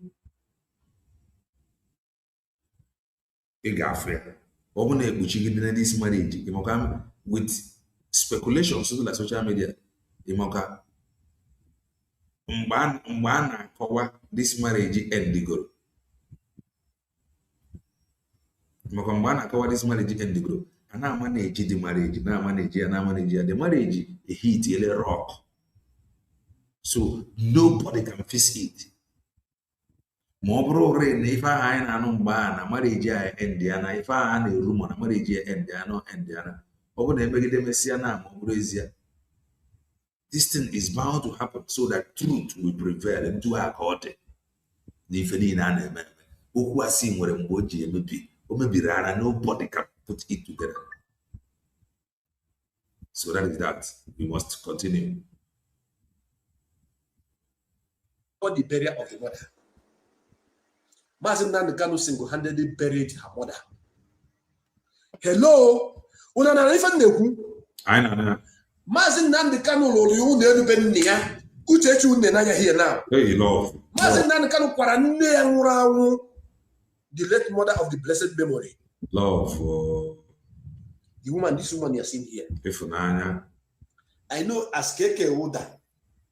ị ga-afụ ya ọ bụrụ na ekpuchigide na this marriage ịmaka with speculations na social media ịmaka mgbe a na-akọwa this marriage endigoro maka mgbe a na-akọwa this marriage endigoro a na-ama na-eji the marriage na-ama na-eji ya the marriage ehitiele rock so nobody can fix it ma ọ bụrụ ore na ife ahụ anyị na-anụ mgbe a na marriage a endiana ife ahụ a na-eru ma na marriage a endiana ọ bụ na emegide mesịa na ma ọ bụrụ ezie this thing is bound to happen so that truth will prevail into our court. N'ife niile a na-eme okwu asị nwere mgbe o ji emebi o mebiri ara nobody can put it together. So that is that. We must continue. For the burial of the mother. Mazi Nnamdi Kanu single-handedly buried her mother. Hello? Una na ife na-ekwu? Anyị na Mazi Nnamdi Kanu lụrụ ya ụlọ elu be nne ya. Uchechi unne n'anya here now. Hey, love. Mazi Nnamdi Kanu kwara nne ya nwụrụ anwụ. The late mother of the blessed memory. Love. The woman, this woman you are seeing here. Ifunanya. I know as Keke Oda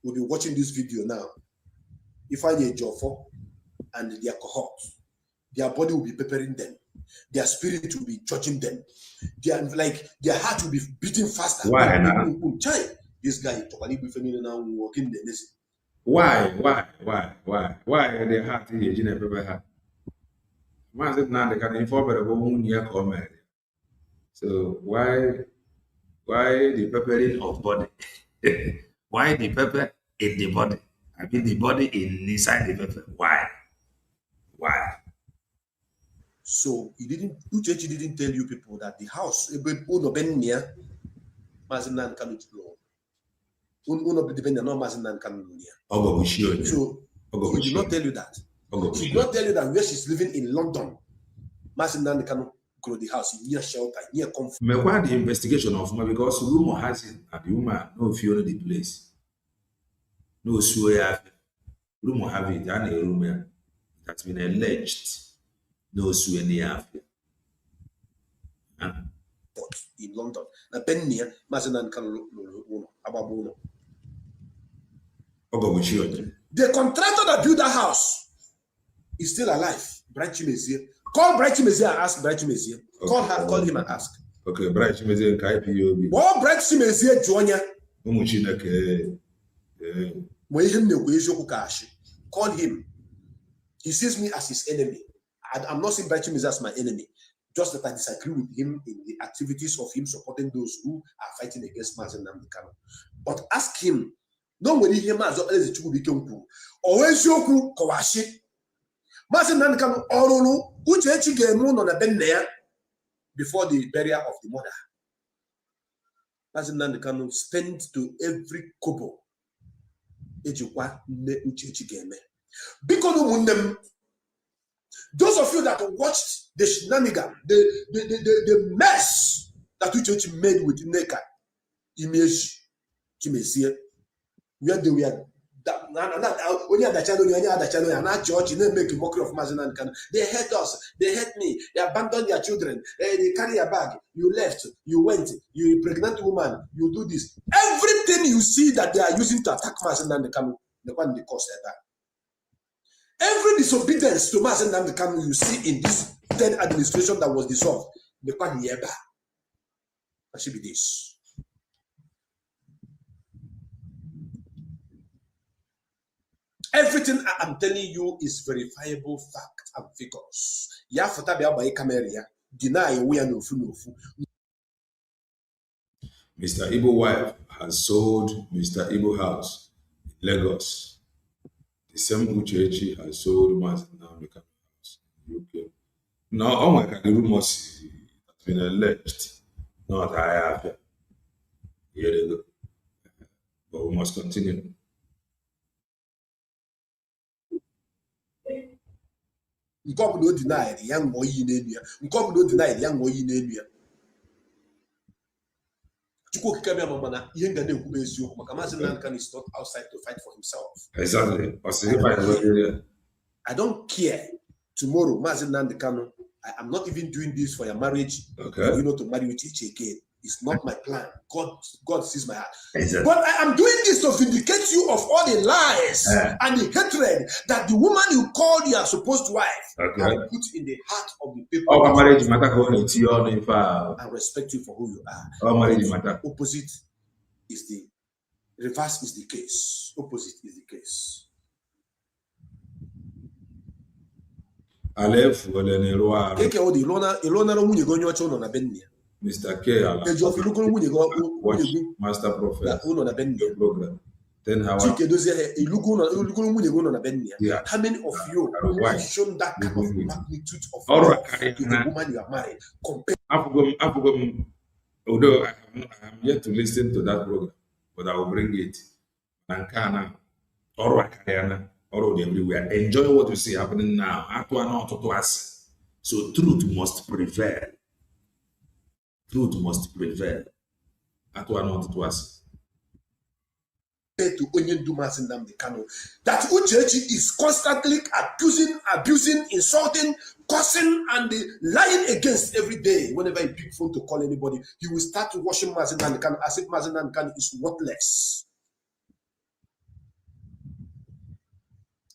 will be watching this video now. If I need Jofo and their cohort, their body will be preparing them. Their spirit will be judging them. Their heart will be beating faster. Why? This guy totally now working the next. Why the heart is in every heart? Mazi Nnamdi Kanu inform about who near come. So why the preparing of body? Why the pepper in the body? I mean the body inside the pepper. Why? So Uchechi didn't tell you people that the house Uno Ben near Mazi Nnamdi Kanu Uno dependent on Mazi Nnamdi Kanu near. So he did not tell you that. He did not tell you that where she's living in London, Mazi Nnamdi Kanu grow the house near shelter, near comfort. Me why the investigation of me because rumor has it that the woman no fear the place. No swear. Rumor have it and a rumor that's been alleged. No swear near. In London. Na Ben near Mazi Nnamdi Kanu Ababuno. The contractor that built that house is still alive. Bright Chimezie. Call Bright Chimezie and ask Bright Chimezie. Okay. Call him and ask. Okay, Bright Chimezie and IPOB. What Bright Chimezie Jonya? Call him. He sees me as his enemy. I'm not seeing Bright Chimezie as my enemy. Just that I disagree with him in the activities of him supporting those who are fighting against Mazi Nnamdi Kanu. But ask him. No when he hear Mazi Eze Chukwu Bike Nkwu. Always yoku kawashi. Mazi Nnamdi Kanu orulu Uchechi ga-eme no na benne ya before the burial of the mother. Mazi Nnamdi Kanu spent to every kobo ejikwa nne Uchechi ga-eme. Because ụmụnne those of you that watched the shenanigan, the mess that Uchechi made with Nneka image Chimezie, where they were onye adachana onye adachana onye na chọọchị na-emeke mockery of Mazi Nnamdi Kanu. They hate us, they hate me, they abandon their children, they carry a bag, you left, you went, you a pregnant woman, you do this. Everything you see that they are using to attack Mazi Nnamdi Kanu, the one they cause that. Every disobedience to Mazi Nnamdi Kanu you see in this 10th administration that was dissolved, the one yeba. That should be this. Everything I am telling you is verifiable fact and figures. Ya fota be abaye camera ya deny we are no fu. Mr. Igbo wife has sold Mr. Igbo house in Lagos. The same Ose Oji has sold Mazi Nnamdi Kanu house in UK. Now, oh my God, the rumors has been alleged. Not I have. Here they go. But we must continue. Nke ọ bụla o denied ya ṅụọ iyi n'elu ya. Nke ọ bụla o denied ya ṅụọ iyi n'elu ya. Chukwu okike bịa mana ihe nga na-ekwu eziokwu maka Mazi Nnamdi Kanu is not outside to fight for himself. Exactly. I don't care. Tomorrow, Mazi Nnamdi Kanu, I am not even doing this for your marriage. Okay. You know, to marry with each again. It's not my plan. God sees my heart. Exactly. But I am doing this to vindicate you of all the lies and the hatred that the woman you called your supposed wife have put in the heart of the people. Oh, marriage matter and respect you for who you are. Oh, marriage matter. Opposite is the reverse is the case. Opposite is the case. Alef wale ni roa. Keke odi ilona ro munye gonyo chono na benni. Mr. K. Ejo fi lukuru munye go Master Prophet. Uno na benni program. Then how? Chike dozie ilukuru munye go no na benni. How many of you have shown that kind of magnitude of love to the woman you are married? Afugum. Although I am yet to listen to that program, but I will bring it. Nankana, Orwakariana. Already everywhere. Enjoy what you see happening now. So truth must prevail. Truth must prevail. To Onyendu Mazi Nnamdi Kanu, that Ose Oji is constantly accusing, abusing, insulting, cursing, and lying against every day. Whenever he pick phone to call anybody, he will start washing Mazi Nnamdi Kanu as if Mazi Nnamdi Kanu is worthless.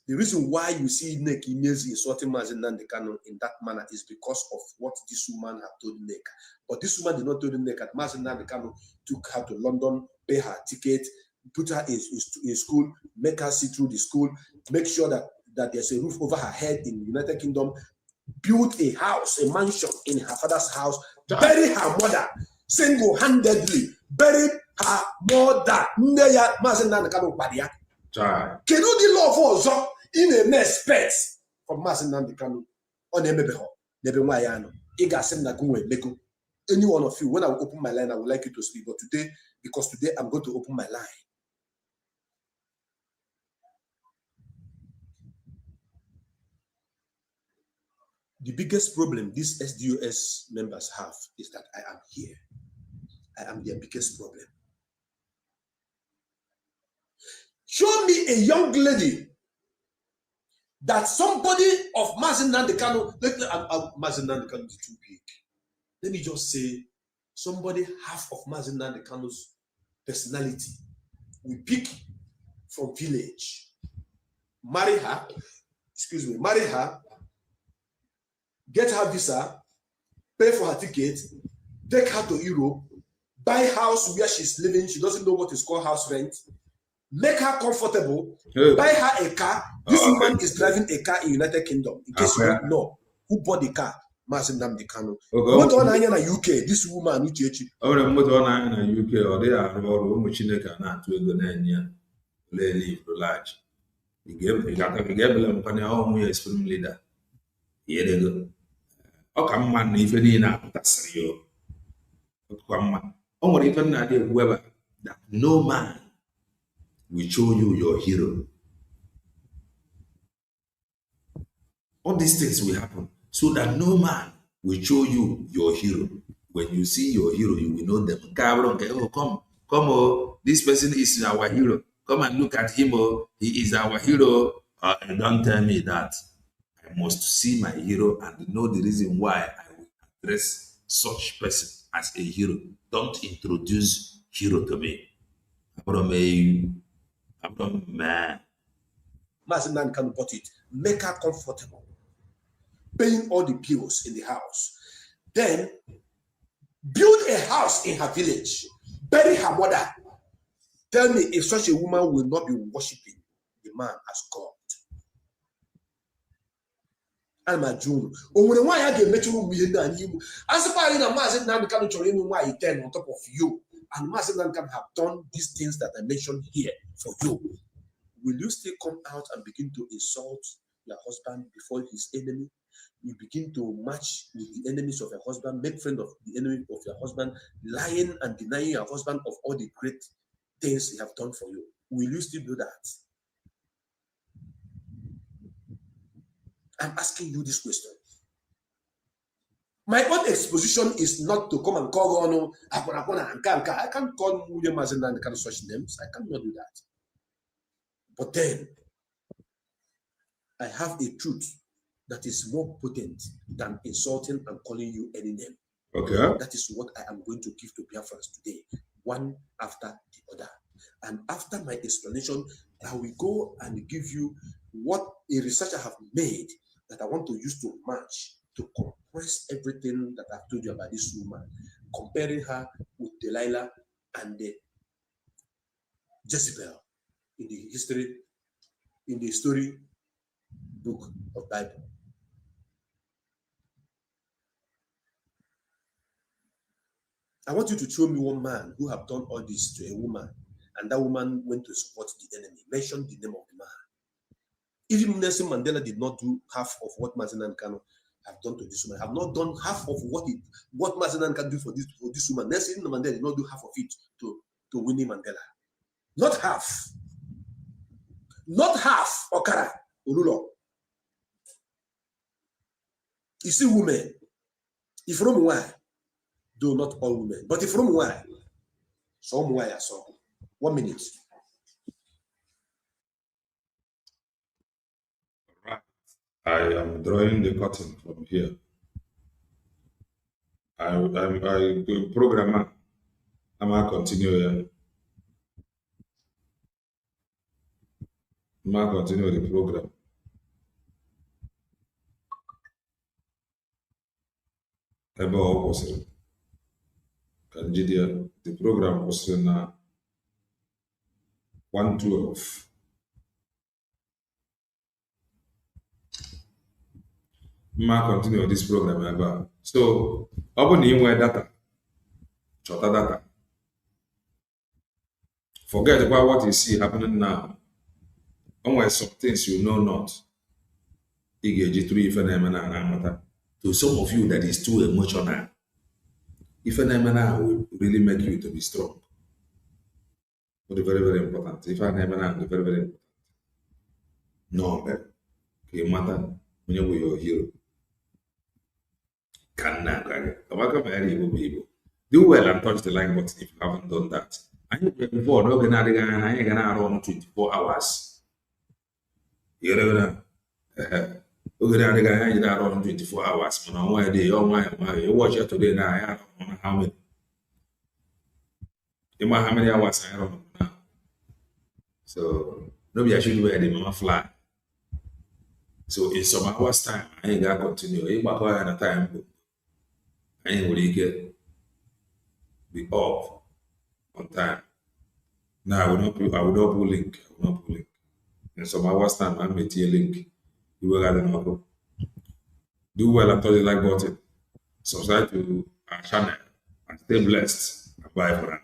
The reason why you see Nneka Imezi insulting Mazi Nnamdi Kanu in that manner is because of what this woman had told Nneka. But this woman did not tell Nneka that Mazi Nnamdi Kanu took her to London, pay her ticket, put her in school, make her see through the school, make sure that there's a roof over her head in the United Kingdom, build a house, a mansion in her father's house, bury her mother, single-handedly buried her mother. Nneya Mazi Nnamdi Kanu Badia. Can you the law for in a respect from Mazi Nnamdi Kanu on Emebeho, Nebemayano, Igasem Nagunwe, Meko. Any one of you, when I will open my line, I would like you to speak. But today, because today I'm going to open my line. The biggest problem these SDOS members have is that I am here. I am their biggest problem. Show me a young lady that somebody of Mazi Nnamdi Kanu, Mazi Nnamdi Kanu is too big. Let me just say, somebody half of Mazi Nnamdi Kanu's personality we pick from village, marry her, get her visa, pay for her ticket, take her to Europe, buy house where she's living, she doesn't know what is called house rent, make her comfortable, buy her a car. This woman is driving a car in United Kingdom. In case you don't know, who bought the car? Mazi Nnamdi Kanu. What on in UK? This woman, Ose Oji. What on in UK? Or they are Chineke na to go na live large. He gave them a spring leader. Here they go. Okay, man, if any na that's you. Or even whoever that no man will show you your hero. All these things will happen so that no man will show you your hero. When you see your hero, you will know them. Oh, come, oh, this person is our hero. come and look at him. Oh, he is our hero. Don't tell me that. I must see my hero and know the reason why I will address such person as a hero. Don't introduce hero to me. I'm man. Mazinan can put it, make her comfortable, paying all the bills in the house. Then build a house in her village, bury her mother. Tell me if such a woman will not be worshiping the man as God. I'm a Jew. Or when why I get metro me and you, as far as Mazinan can tell you why he turn on top of you, and Mazinan can have done these things that I mentioned here for you. Will you still come out and begin to insult your husband before his enemy? You begin to match with the enemies of your husband, make friend of the enemy of your husband, lying and denying your husband of all the great things he have done for you. Will you still do that? I'm asking you this question. My own exposition is not to come and call on I can't call William as and kind of such names. I cannot do that. But then I have a truth that is more potent than insulting and calling you any name. Okay. That is what I am going to give to Biafrans today, one after the other. And after my explanation, I will go and give you what a researcher have made that I want to use to match, to compress everything that I've told you about this woman, comparing her with Delilah and the Jezebel in the history, in the story book of Bible. I want you to show me one man who have done all this to a woman, and that woman went to support the enemy. Mention the name of the man. Even Nelson Mandela did not do half of what Mazinan Kano have done to this woman. Have not done half of what Mazinan can do for this woman. Nelson Mandela did not do half of it to Winnie Mandela. Not half. Not half. Okara Olulo. You see, women, if from why, though not all women, but if from why, some why I saw. 1 minute. Right. I am drawing the curtain from here. I'm programmer. I'm going to continue here. I'm going to continue the program. Ebe ọ kwụsịrị ka njide the program kwụsịrị na 112. Mma continue this program ebe a. So ọ bụ na ị nwee data, chọta data. Forget about what you see happening now. Only some things you know not. To some of you, that is too emotional. If an emana will really make you to be strong. But very, very important. If an emana is very, very important. No, okay, matter when you're your hero. Do well and touch the like button if you haven't done that. I think before, no, I ain't gonna run 24 hours. You know, we're gonna run 24 hours. On one day, oh my, you watch it today now. I don't know how many. You know how many hours I run now. So, maybe I should wear the mama fly. So, in some hours' time, I ain't gonna continue. If I have a time, I ain't really get be up on time. Now I will not put link. In some hours time, I may a link. You will have an do well and touch the like button. Subscribe to our channel and stay blessed. Bye for now.